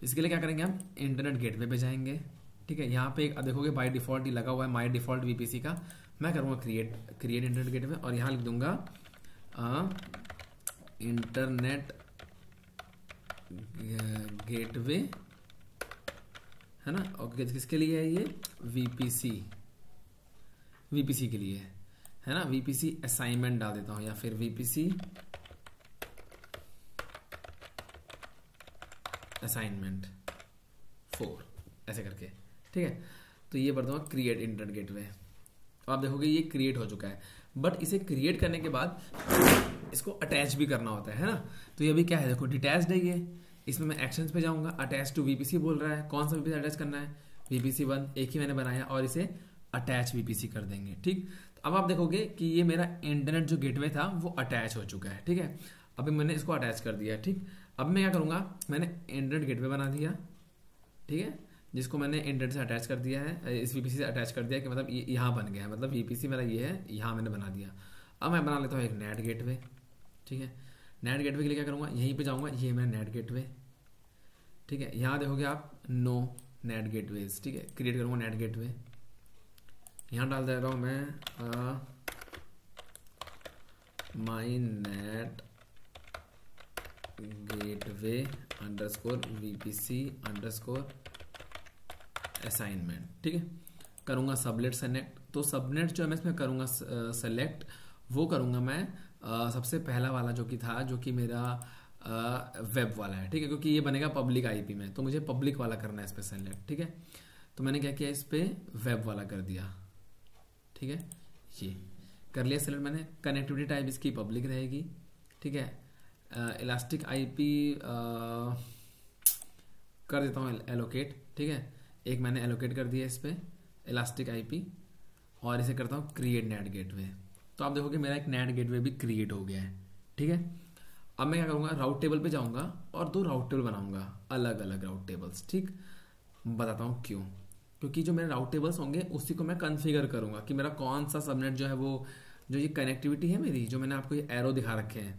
इसके लिए क्या करेंगे, हम इंटरनेट गेटवे पे जाएंगे। ठीक है, यहाँ पे देखोगे बाय डिफॉल्ट ही लगा हुआ है माई डिफॉल्ट वीपीसी का। मैं करूँगा क्रिएट इंटरनेट गेटवे और यहाँ लिख दूंगा इंटरनेट गेटवे, है ना। और किसके लिए है ये, वीपीसी के लिए है ना। वीपीसी असाइनमेंट डाल देता हूं या फिर वीपीसी असाइनमेंट 4 ऐसे करके। ठीक है, तो ये बढ़ दूंगा क्रिएट इंटरनेट गेटवे। आप देखोगे ये क्रिएट हो चुका है, बट इसे क्रिएट करने के बाद इसको अटैच भी करना होता है ना। तो ये भी क्या है, देखो डिटैच्ड है ये। इसमें मैं एक्शंस पे जाऊंगा, अटैच टू वीपीसी बोल रहा है। कौन सा वीपीसी अटैच करना है, वीपीसी 1 एक ही मैंने बनाया और इसे अटैच वीपीसी कर देंगे। ठीक, तो अब आप देखोगे कि ये मेरा इंटरनेट जो गेटवे था वो अटैच हो चुका है। ठीक है, अभी मैंने इसको अटैच कर दिया। ठीक, अब मैं क्या करूंगा, मैंने इंटरनेट गेटवे बना दिया। ठीक है, जिसको मैंने इंटरनेट से अटैच कर दिया है, इस वीपीसी से अटैच कर दिया कि मतलब ये यहाँ बन गया है, मतलब वीपीसी मेरा ये है, यहाँ मैंने बना दिया। अब मैं बना लेता हूँ एक नेट गेटवे। ठीक है, नेट गेटवे के लिए क्या करूँगा, यहीं पे जाऊँगा, ये मेरा नेट गेटवे। ठीक है, यहाँ देखोगे आप नो नेट गेटवेज। ठीक है, क्रिएट करूँगा नेट गेटवे, यहाँ डाल दे रहा हूँ मैं माई नेट गेटवे _VPC_असाइनमेंट। ठीक है, करूँगा सबनेट सेलेक्ट। तो सबनेट जो है मैं इसमें करूँगा सेलेक्ट, वो करूँगा मैं सबसे पहला वाला जो कि था, जो कि मेरा वेब वाला है। ठीक है, क्योंकि ये बनेगा पब्लिक आईपी में, तो मुझे पब्लिक वाला करना है इस पे सेलेक्ट। ठीक है, तो मैंने क्या किया, इस पे वेब वाला कर दिया। ठीक है, ये कर लिया सेलेक्ट मैंने। कनेक्टिविटी टाइप इसकी पब्लिक रहेगी। ठीक है, इलास्टिक आईपी कर देता हूँ एलोकेट। ठीक है, एक मैंने एलोकेट कर दिया इस पे इलास्टिक आईपी और इसे करता हूँ क्रिएट नेट गेटवे। तो आप देखोगे मेरा एक नेट गेटवे भी क्रिएट हो गया है। ठीक है, अब मैं क्या करूँगा, राउट टेबल पे जाऊँगा और 2 राउट टेबल बनाऊँगा, अलग अलग राउट टेबल्स। ठीक, बताता हूँ क्यों। क्योंकि जो मेरे राउट टेबल्स होंगे उसी को मैं कन्फिगर करूंगा कि मेरा कौन सा सबनेट जो है वो, जो ये कनेक्टिविटी है मेरी, जो मैंने आपको ये एरो दिखा रखे हैं,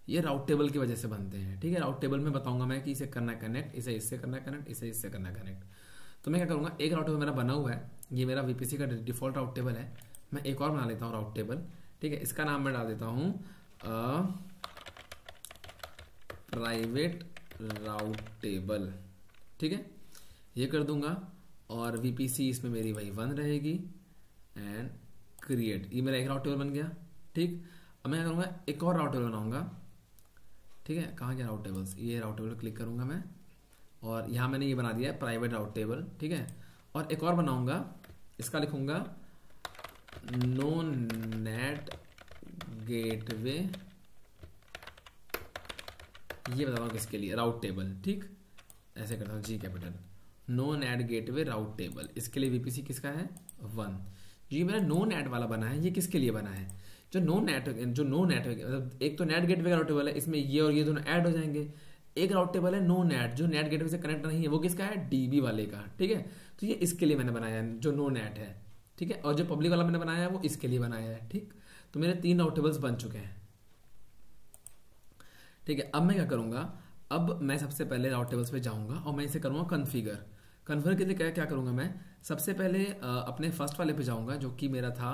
ये राउट टेबल की वजह से बनते हैं। ठीक है, राउट टेबल में बताऊंगा मैं कि इसे करना है कनेक्ट, इसे इससे करना है कनेक्ट, इसे इससे करना है कनेक्ट। तो मैं क्या करूंगा, एक राउट टेबल मेरा बना हुआ है, ये मेरा वीपीसी का डिफॉल्ट राउट टेबल है। मैं एक और बना लेता हूँ राउट टेबल। ठीक है, इसका नाम मैं डाल देता हूँ प्राइवेट राउट टेबल। ठीक है, ये कर दूंगा और वीपीसी इसमें मेरी वही 1 रहेगी एंड क्रिएट। ये मेरा एक राउट टेबल बन गया। ठीक, अब मैं क्या करूँगा, एक और राउट टेबल बनाऊंगा। ठीक है, कहाँ गया राउट टेबल्स, ये राउट टेबल क्लिक करूंगा मैं और यहाँ मैंने ये बना दिया है प्राइवेट राउट टेबल। ठीक है, और एक और बनाऊंगा, इसका लिखूंगा नो नेट गेटवे, ये बताता हूँ किसके लिए, राउट टेबल। ठीक, ऐसे करता हूँ, G capital, no NAT gateway route table. इसके लिए वीपीसी किसका है, 1। ये मेरा नो नेट वाला बना है, ये किसके लिए बना है, जो नो नेट मतलब एक तो नेट गेटवे का राउट टेबल है, इसमें ये और ये दोनों ऐड हो जाएंगे। एक राउट टेबल है नो नेट, जो नेट गेटवे से कनेक्ट नहीं है, वो किसका है, डीबी वाले का। ठीक है, तो ये इसके लिए मैंने बनाया है, जो नो नेट है। ठीक है, और जो पब्लिक वाला मैंने बनाया है वो इसके लिए बनाया है। ठीक, तो मेरे 3 राउट टेबल्स बन चुके हैं। ठीक है, अब मैं क्या करूंगा, अब मैं सबसे पहले राउट टेबल्स पे जाऊंगा और मैं इसे करूंगा कन्फिगर। कन्फिगर के लिए क्या करूंगा, मैं सबसे पहले अपने फर्स्ट वाले पे जाऊंगा जो कि मेरा था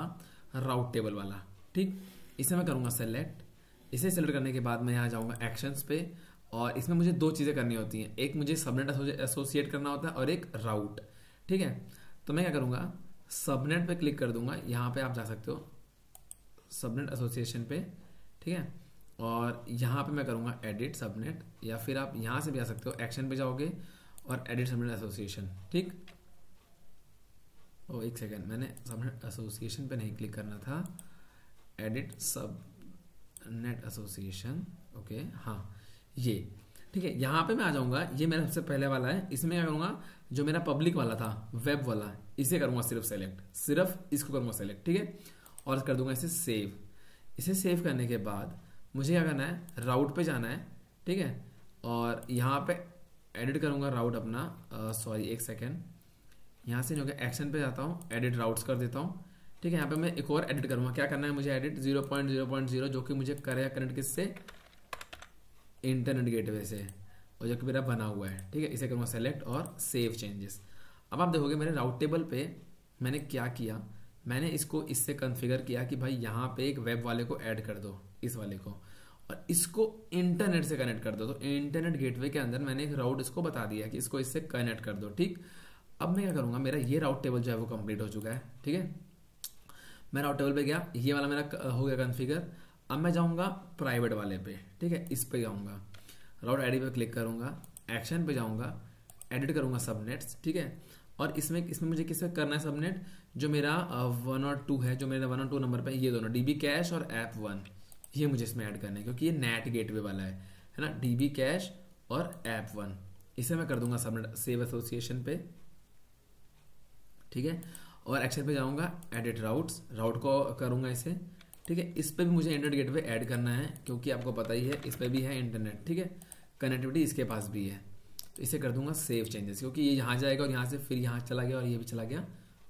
राउट टेबल वाला। ठीक, इसे मैं करूंगा सेलेक्ट। इसे सेलेक्ट करने के बाद मैं यहाँ जाऊंगा एक्शंस पे और इसमें मुझे 2 चीज़ें करनी होती हैं, एक मुझे सबनेट एसोसिएट करना होता है और एक राउट। ठीक है, तो मैं क्या करूंगा, सबनेट पे क्लिक कर दूंगा, यहाँ पे आप जा सकते हो सबनेट एसोसिएशन पे। ठीक है, और यहाँ पे मैं करूंगा एडिट सबनेट, या फिर आप यहाँ से भी आ सकते हो, एक्शन पे जाओगे और एडिट सबनेट एसोसिएशन। ठीक, ओ एक सेकेंड, मैंने सबनेट एसोसिएशन पे नहीं क्लिक करना था, एडिट सब नेट एसोसिएशन। ओके, हाँ ये ठीक है, यहाँ पे मैं आ जाऊंगा, ये मेरा सबसे पहले वाला है। इसमें क्या करूंगा, जो मेरा पब्लिक वाला था वेब वाला, इसे करूंगा सिर्फ सेलेक्ट, सिर्फ इसको करूंगा सेलेक्ट। ठीक है, और कर दूंगा इसे सेव। इसे सेव करने के बाद मुझे क्या करना है, राउट पे जाना है। ठीक है, और यहाँ पे एडिट करूंगा राउट अपना, सॉरी एक सेकेंड, यहाँ से जो कि एक्शन पे जाता हूँ, एडिट राउट्स कर देता हूँ। ठीक है, यहाँ पे मैं एक और एडिट करूंगा, क्या करना है मुझे, एडिट 0.0.0, जो कि मुझे करेगा कनेक्ट किससे, इंटरनेट गेटवे से, और जो कि मेरा बना हुआ है। ठीक है, इसे करूंगा सेलेक्ट और सेव चेंजेस। अब आप देखोगे मेरे राउट टेबल पे मैंने क्या किया, मैंने इसको इससे कॉन्फ़िगर किया कि भाई यहाँ पे एक वेब वाले को ऐड कर दो, इस वाले को, और इसको इंटरनेट से कनेक्ट कर दो। तो इंटरनेट गेटवे के अंदर मैंने एक राउट इसको बता दिया कि इसको इससे कनेक्ट कर दो। ठीक, अब मैं क्या करूंगा, मेरा ये राउट टेबल जो है वो कंप्लीट हो चुका है। ठीक है, मैं राउट टेबल पे गया, ये वाला मेरा हो गया कॉन्फ़िगर। अब मैं जाऊंगा प्राइवेट वाले पे। ठीक है, इस पे जाऊंगा, राउट आईडी पे क्लिक करूंगा, एक्शन पे जाऊंगा, एडिट करूंगा सबनेट्स। ठीक है, और इसमें मुझे किससे करना है सबनेट, जो मेरा 1 और 2 है, जो मेरा 1 और 2 नंबर पे, ये दोनों डीबी कैश और ऐप 1, ये मुझे इसमें ऐड करना है क्योंकि ये नेट गेटवे वाला है ना, डीबी कैश और ऐप 1। इसे मैं कर दूंगा सबनेट सेव एसोसिएशन पे। ठीक है, और एक्शन पे जाऊंगा, एडिट राउट्स, राउट को करूंगा इसे। ठीक है, इस पे भी मुझे इंटरनेट गेटवे ऐड करना है क्योंकि आपको पता ही है इस पे भी है इंटरनेट। ठीक है, कनेक्टिविटी इसके पास भी है, तो इसे कर दूंगा सेव चेंजेस, क्योंकि ये यहाँ जाएगा और यहाँ से फिर यहाँ चला गया और ये भी चला गया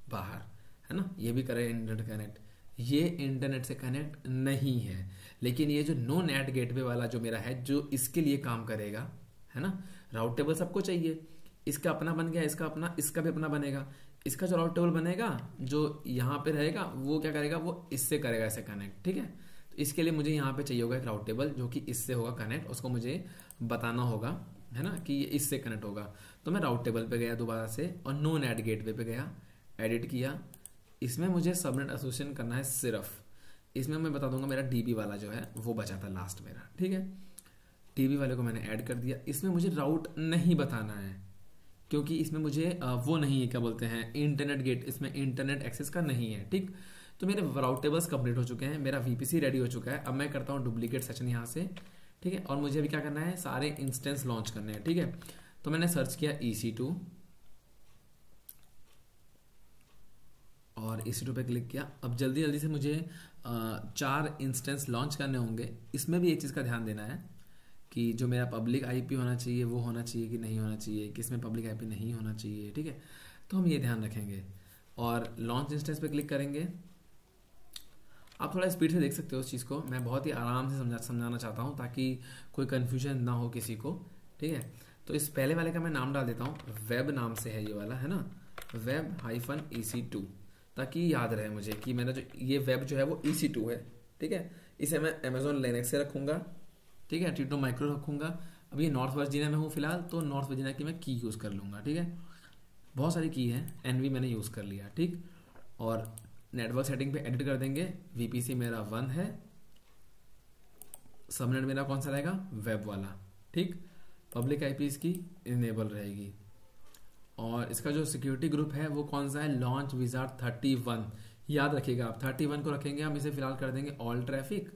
बाहर, है ना, ये भी करेगा इंटरनेट कनेक्ट। ये इंटरनेट से कनेक्ट नहीं है, लेकिन ये जो नो नेट गेटवे वाला जो मेरा है, जो इसके लिए काम करेगा, है ना। राउट टेबल सबको चाहिए, इसका अपना बन गया, इसका अपना, इसका भी अपना बनेगा। इसका जो राउट टेबल बनेगा जो यहाँ पे रहेगा, वो क्या करेगा, वो इससे करेगा ऐसे कनेक्ट। ठीक है, तो इसके लिए मुझे यहाँ पे चाहिए होगा एक राउट टेबल जो कि इससे होगा कनेक्ट, उसको मुझे बताना होगा, है ना, कि ये इससे कनेक्ट होगा। तो मैं राउट टेबल पे गया दोबारा से और नो नेट गेटवे पे गया, एडिट किया। इसमें मुझे सबनेट एसोसिएशन करना है सिर्फ, इसमें मैं बता दूंगा मेरा डीबी वाला जो है वो बचा था लास्ट मेरा। ठीक है, डीबी वाले को मैंने ऐड कर दिया। इसमें मुझे राउट नहीं बताना है क्योंकि इसमें मुझे वो नहीं है, क्या बोलते हैं, इंटरनेट गेट, इसमें इंटरनेट एक्सेस का नहीं है। ठीक, तो मेरे राउट टेबल्स कंप्लीट हो चुके हैं, मेरा वीपीसी रेडी हो चुका है। अब मैं करता हूँ डुप्लीकेट सेशन यहाँ से। ठीक है, और मुझे अभी क्या करना है, सारे इंस्टेंस लॉन्च करने हैं। ठीक है, तो मैंने सर्च किया EC2 और EC2 पे क्लिक किया। अब जल्दी जल्दी से मुझे 4 इंस्टेंस लॉन्च करने होंगे। इसमें भी एक चीज़ का ध्यान देना है कि जो मेरा पब्लिक IP होना चाहिए वो होना चाहिए कि नहीं होना चाहिए, कि इसमें पब्लिक IP नहीं होना चाहिए। ठीक है, तो हम ये ध्यान रखेंगे। और लॉन्च इंस्टेंस पे क्लिक करेंगे। आप थोड़ा स्पीड से देख सकते हो उस चीज़ को, मैं बहुत ही आराम से समझाना चाहता हूँ ताकि कोई कन्फ्यूजन ना हो किसी को, ठीक है। तो इस पहले वाले का मैं नाम डाल देता हूँ, वेब नाम से है ये वाला, है ना, web-ec2, ताकि याद रहे मुझे कि मेरा जो ये वेब जो है वो EC2 है, ठीक है। इसे मैं अमेजोन लिनक्स से रखूँगा, ठीक है, टीटो माइक्रो रखूँगा। अब ये नॉर्थ वर्जीनिया में हूँ फिलहाल, तो नॉर्थ वर्जीनिया की मैं की यूज़ कर लूँगा, ठीक है। बहुत सारी की है, NV मैंने यूज़ कर लिया, ठीक। और नेटवर्क सेटिंग पे एडिट कर देंगे। VPC मेरा 1 है, सबनेट मेरा कौन सा रहेगा, वेब वाला, ठीक। पब्लिक IP इसकी इनेबल रहेगी। और इसका जो सिक्योरिटी ग्रुप है वो कौन सा है, लॉन्च विजार्ड 31। याद रखिएगा आप 31 को रखेंगे। हम इसे फिलहाल कर देंगे ऑल ट्रैफिक,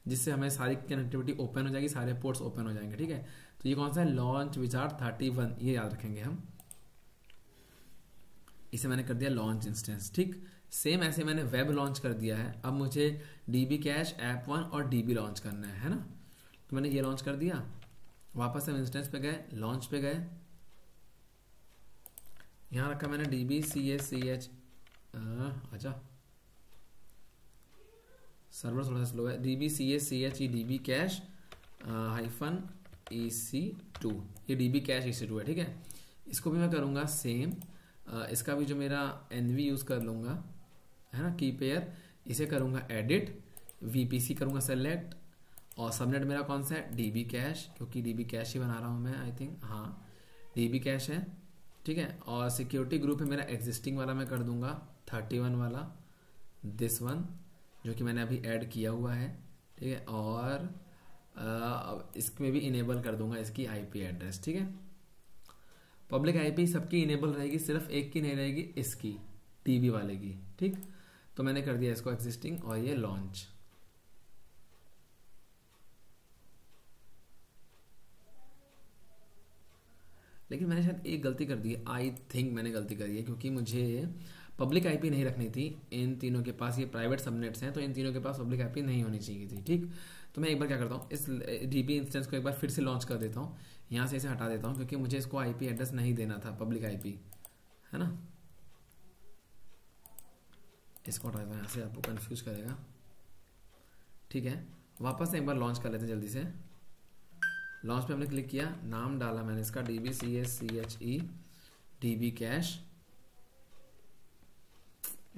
जिससे हमें सारी कनेक्टिविटी ओपन हो जाएगी, सारे पोर्ट्स ओपन हो जाएंगे, ठीक है। तो ये कौन सा है, लॉन्च विजार्ड 31, ये याद रखेंगे हम। इसे मैंने कर दिया लॉन्च इंस्टेंस, ठीक। सेम ऐसे मैंने वेब लॉन्च कर दिया है। अब मुझे DB कैश, app1 और DB लॉन्च करना है ना। तो मैंने ये लॉन्च कर दिया। वापस हम इंस्टेंस पे गए, लॉन्च पे गए, यहां रखा मैंने DBCSCH। अच्छा, सर्वर थोड़ा सा स्लो है। DBCSCH DB कैश -EC2, ये DB कैश EC2 है, ठीक है। इसको भी मैं करूंगा सेम। इसका भी जो मेरा NV यूज कर लूंगा, है ना, की पेयर, इसे करूंगा एडिट, VPC करूंगा सेलेक्ट, और सबनेट मेरा कौन सा है, DB कैश, क्योंकि DB कैश ही बना रहा हूं मैं, आई थिंक, हाँ DB कैश है, ठीक है। और सिक्योरिटी ग्रुप है मेरा एग्जिस्टिंग वाला, मैं कर दूंगा 31 वाला, दिस वन, जो कि मैंने अभी ऐड किया हुआ है, ठीक है। और इसमें भी इनेबल कर दूंगा इसकी IP एड्रेस, ठीक है। पब्लिक IP सबकी इनेबल रहेगी, सिर्फ एक की नहीं रहेगी, इसकी DB वाले की, ठीक। तो मैंने कर दिया इसको एग्जिस्टिंग, और ये लॉन्च। लेकिन मैंने शायद एक गलती कर दी है, आई थिंक मैंने गलती करी है, क्योंकि मुझे पब्लिक IP नहीं रखनी थी इन तीनों के पास। ये प्राइवेट सबनेट्स हैं, तो इन तीनों के पास पब्लिक IP नहीं होनी चाहिए थी, ठीक। तो मैं एक बार क्या करता हूँ, इस DB इंस्टेंस को एक बार फिर से लॉन्च कर देता हूँ, यहाँ से इसे हटा देता हूँ, क्योंकि मुझे इसको IP एड्रेस नहीं देना था, पब्लिक IP, है ना। इसको हटा देता हूँ यहाँ से, आपको कंफ्यूज करेगा, ठीक है। वापस से एक बार लॉन्च कर लेते हैं जल्दी से। लॉन्च पे हमने क्लिक किया, नाम डाला मैंने इसका DBCSCHE DB कैश।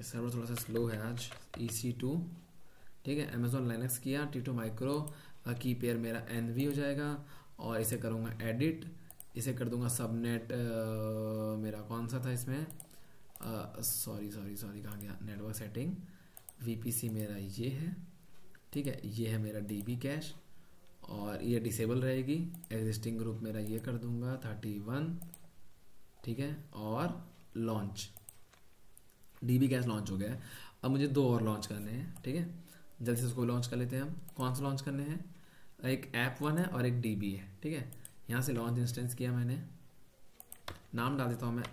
सर्वर थोड़ा सा स्लो है आज, EC2, ठीक है। अमेजोन लिनक्स किया, टीटो माइक्रो, की पेयर मेरा NV हो जाएगा, और इसे करूँगा एडिट, इसे कर दूंगा सबनेट, मेरा कौन सा था इसमें, सॉरी कहाँ गया, नेटवर्क सेटिंग, VPC मेरा ये है, ठीक है। ये है मेरा DB कैश, और ये डिसेबल रहेगी। एग्जिस्टिंग ग्रुप मेरा ये कर दूंगा 31, ठीक है। और लॉन्च, DB कैश लॉन्च हो गया है। अब मुझे 2 और लॉन्च करने हैं, ठीक है। जल्दी से उसको लॉन्च कर लेते हैं हम। कौन से लॉन्च करने हैं, एक app1 है और एक DB है, ठीक है। यहाँ से लॉन्च इंस्टेंस किया मैंने, नाम डाल देता हूँ मैं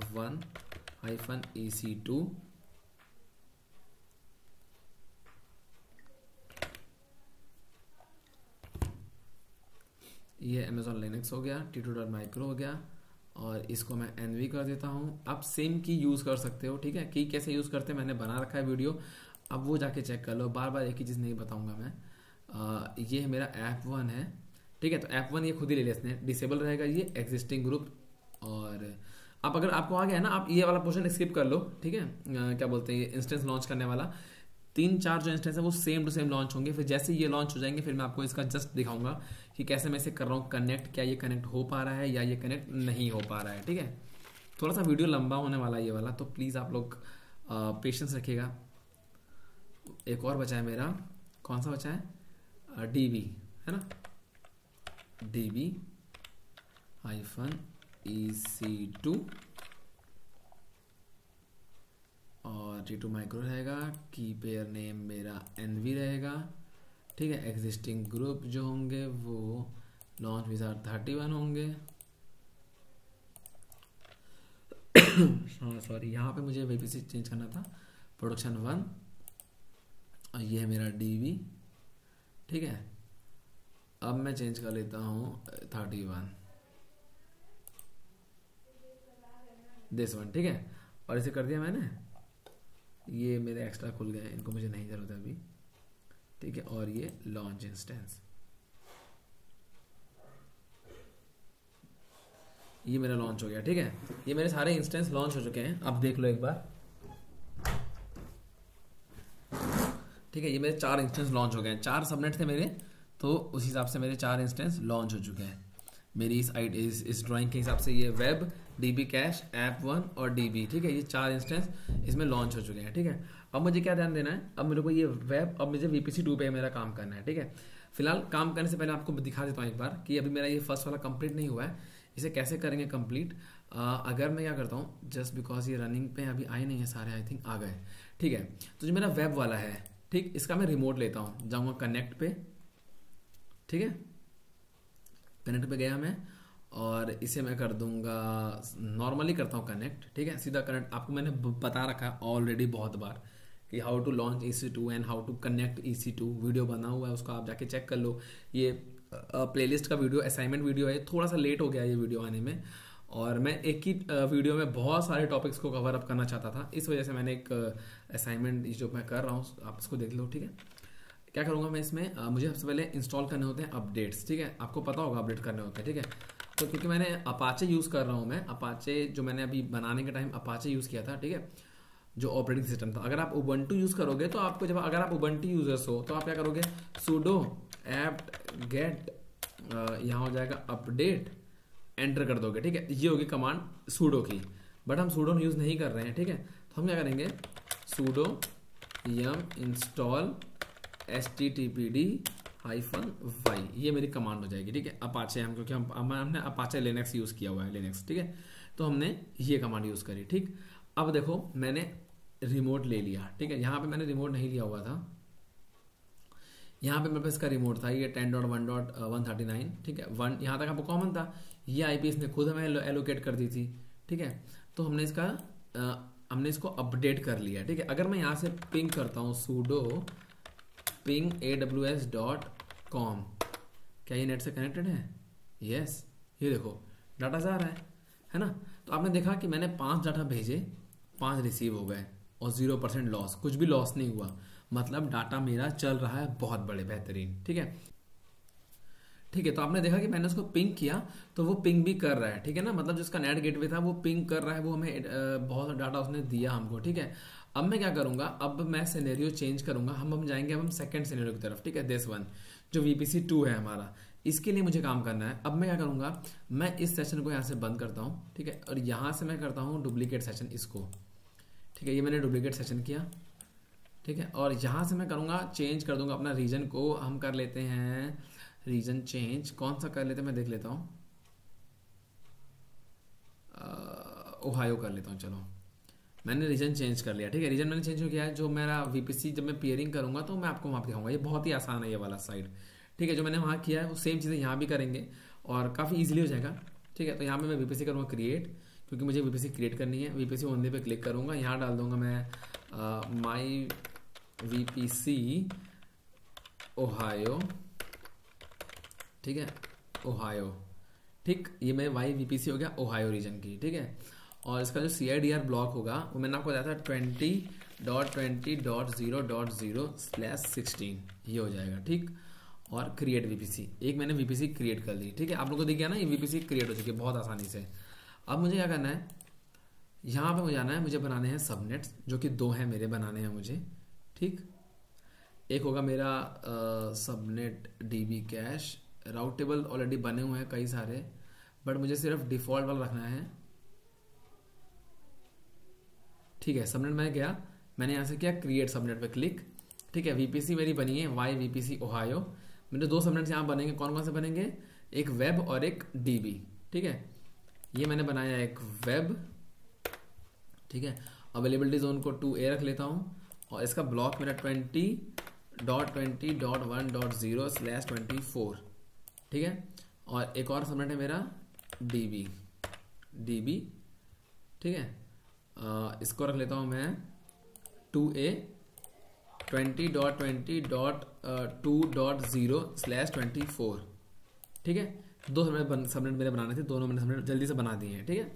app1-EC2, ये अमेजोन लिनक्स हो गया, टीटो.माइक्रो हो गया, और इसको मैं NV कर देता हूँ। आप सेम की यूज़ कर सकते हो, ठीक है। की कैसे यूज़ करते हैं मैंने बना रखा है वीडियो, अब वो जाके चेक कर लो, बार बार एक ही चीज़ नहीं बताऊंगा मैं। ये है मेरा app1 है, ठीक है। तो app1 ये खुद ही ले लेते हैं, डिसेबल रहेगा ये एग्जिस्टिंग ग्रुप। और आप अगर आपको आ गया है ना, आप ये वाला पोर्शन स्किप कर लो, ठीक है। क्या बोलते हैं, ये इंस्टेंस लॉन्च करने वाला 3-4 जो इंस्टेंस है वो सेम टू सेम लॉन्च होंगे। फिर जैसे ये लॉन्च हो जाएंगे, फिर मैं आपको इसका जस्ट दिखाऊंगा कि कैसे मैं इसे कर रहा हूँ कनेक्ट, क्या ये कनेक्ट हो पा रहा है या ये कनेक्ट नहीं हो पा रहा है, ठीक है। थोड़ा सा वीडियो लंबा होने वाला है ये वाला, तो प्लीज़ आप लोग पेशेंस रखिएगा। एक और बचा है मेरा, कौन सा बचा है, DB, है ना, DB-EC2, और टीटो माइक्रो रहेगा, की पेयर नेम मेरा NV रहेगा, ठीक है। एग्जिस्टिंग ग्रुप जो होंगे वो लॉन्च विजार्ड 31 होंगे। सॉरी, यहाँ पे मुझे VPC चेंज करना था, प्रोडक्शन 1, और ये है मेरा DB, ठीक है। अब मैं चेंज कर लेता हूँ 31, दिस वन, ठीक है। और इसे कर दिया मैंने, ये मेरे एक्स्ट्रा खुल गए, इनको मुझे नहीं जरूरत है अभी, ठीक है। और ये लॉन्च इंस्टेंस, ये मेरा लॉन्च हो गया, ठीक है। ये मेरे सारे इंस्टेंस लॉन्च हो चुके हैं, अब देख लो एक बार, ठीक है। ये मेरे 4 इंस्टेंस लॉन्च हो गए हैं, 4 सबनेट थे मेरे, तो उस हिसाब से मेरे 4 इंस्टेंस लॉन्च हो चुके हैं मेरी इस ड्राइंग के हिसाब से। ये web, dB cash, app one और डीबी, ठीक है। ये 4 इंस्टेंस इसमें लॉन्च हो चुके हैं, ठीक है। अब मुझे क्या ध्यान देना है, अब मेरे को ये वेब, अब मुझे VPC2 पे मेरा काम करना है, ठीक है। फिलहाल काम करने से पहले आपको दिखा देता हूँ एक बार कि अभी मेरा ये फर्स्ट वाला कंप्लीट नहीं हुआ है, इसे कैसे करेंगे कंप्लीट। अगर मैं क्या करता हूँ, जस्ट बिकॉज ये रनिंग पे अभी आए नहीं है सारे, आई थिंक आ गए, ठीक है। तो जो मेरा वेब वाला है, ठीक, इसका मैं रिमोट लेता हूँ, जाऊँगा कनेक्ट पे, ठीक है। कनेक्ट पे गया मैं, और इसे मैं कर दूंगा, नॉर्मली करता हूँ कनेक्ट, ठीक है, सीधा कनेक्ट। आपको मैंने बता रखा है ऑलरेडी बहुत बार कि how to launch EC2 and how to connect EC2, video बना हुआ है, उसको आप जाके चेक कर लो। ये प्लेलिस्ट का वीडियो, असाइनमेंट वीडियो है, थोड़ा सा लेट हो गया ये वीडियो आने में, और मैं एक ही वीडियो में बहुत सारे टॉपिक्स को कवर अप करना चाहता था, इस वजह से मैंने एक असाइनमेंट जो मैं कर रहा हूँ आप इसको देख लो, ठीक है। क्या करूँगा मैं इसमें, मुझे सबसे पहले इंस्टॉल करने होते हैं अपडेट्स, ठीक है। आपको पता होगा अपडेट करने होते हैं, ठीक है। तो क्योंकि मैंने अपाचे यूज़ कर रहा हूँ, मैं अपाचे, जो मैंने अभी बनाने के टाइम अपाचे यूज़ किया था, ठीक है, जो ऑपरेटिंग सिस्टम था। अगर आप उबंटू यूज़ करोगे तो आपको, जब अगर आप उबंटू यूजर्स हो तो आप क्या करोगे, sudo apt get, यहाँ हो जाएगा अपडेट, एंटर कर दोगे, ठीक है। ये होगी कमांड sudo की, बट हम sudo यूज़ नहीं कर रहे हैं, ठीक है। तो हम क्या करेंगे, sudo yum install httpd-y, ये मेरी कमांड हो जाएगी, ठीक है। अपाचे हम, क्योंकि हमने अपाचे लिनक्स यूज़ किया हुआ है, लिनक्स, ठीक है। तो हमने ये कमांड यूज़ करी, ठीक। अब देखो मैंने रिमोट ले लिया, ठीक है। यहाँ पे मैंने रिमोट नहीं लिया हुआ था, यहाँ पे मेरे पास इसका रिमोट था, ये 10.1.139, ठीक है। 1 यहाँ तक आपको कॉमन था, ये IP इसने खुद हमें एलोकेट कर दी थी, ठीक है। तो हमने इसको अपडेट कर लिया, ठीक है। अगर मैं यहाँ से पिंग करता हूँ sudo ping aws.com, क्या ये नेट से कनेक्टेड है? यस, ये देखो डाटा जा रहा है ना। तो आपने देखा कि मैंने 5 डाटा भेजे, 5 रिसीव हो गए और 0% लॉस, कुछ भी लॉस नहीं हुआ, मतलब डाटा मेरा चल रहा है बहुत बड़े बेहतरीन, ठीक है, ठीक है। तो आपने देखा कि मैंने उसको पिंग किया तो वो पिंग भी कर रहा है, ठीक है ना, मतलब जिसका नेट गेटवे था वो पिंग कर रहा है, वो हमें बहुत डाटा उसने दिया हमको, ठीक है। अब मैं क्या करूंगा, अब मैं सिनेरियो चेंज करूंगा, हम जाएंगे अब हम सेकंड सिनेरियो की तरफ, ठीक है, दिस वन जो VPC2 है हमारा, इसके लिए मुझे काम करना है। अब मैं क्या करूंगा, मैं इस सेशन को यहाँ से बंद करता हूँ, ठीक है, और यहाँ से मैं करता हूँ डुप्लीकेट सेशन इसको, ठीक है। ये मैंने डुप्लीकेट सेशन किया, ठीक है, और यहाँ से मैं करूँगा चेंज कर दूंगा अपना रीजन को, हम कर लेते हैं रीजन चेंज, कौन सा कर लेते हैं मैं देख लेता हूँ, ओहायो कर लेता हूँ, चलो मैंने रीजन चेंज कर लिया, ठीक है। रीजन मैंने चेंज किया है, जो मेरा VPC जब मैं पेयरिंग करूंगा तो मैं आपको वहाँ पे दिखाऊंगा, ये बहुत ही आसान है ये वाला साइड, ठीक है। जो मैंने वहाँ किया है वो सेम चीज़ें यहाँ भी करेंगे और काफ़ी ईजिली हो जाएगा, ठीक है। तो यहाँ पे मैं VPC करूँगा क्रिएट, क्योंकि मुझे VPC क्रिएट करनी है। VPC ओनली पे क्लिक करूँगा, यहाँ डाल दूंगा मैं माई VPC ओहायो, ठीक है, ओहायो, ठीक, ये मैं VPC हो गया ओहायो रीजन की, ठीक है। और इसका जो CIDR ब्लॉक होगा वो मैंने आपको बताया था 20.20.0.0/16, ये हो जाएगा, ठीक। और क्रिएट VPC, एक मैंने VPC क्रिएट कर ली, ठीक है। आप लोगों को दिख गया ना, ये VPC क्रिएट हो चुकी है बहुत आसानी से। अब मुझे क्या करना है, यहाँ पे मुझे जाना है, मुझे बनाने हैं सबनेट्स, जो कि 2 हैं मेरे बनाने हैं मुझे, ठीक। एक होगा मेरा सबनेट DB कैश, राउट टेबल ऑलरेडी बने हुए हैं कई सारे, बट मुझे सिर्फ डिफॉल्ट वाला रखना है, ठीक है। सबनेट में गया, मैंने यहाँ से किया क्रिएट सबनेट पे क्लिक, ठीक है। VPC मेरी बनी है VPC ओहायो, मेरे 2 सबनेट्स यहाँ बनेंगे, कौन कौन से बनेंगे, एक वेब और एक DB, ठीक है। ये मैंने बनाया एक वेब, ठीक है। अवेलेबिलिटी जोन को 2A रख लेता हूँ, और इसका ब्लॉक मेरा 20.20.1.0/24, ठीक है। और एक और सबनेट है मेरा DB, ठीक है। इसको रख लेता हूँ मैं 2A 20.20.2.0/24, ठीक है। 2 सबनेट मेरे बनाने थे, दोनों मैंने सबनेट जल्दी से बना दिए हैं, ठीक है।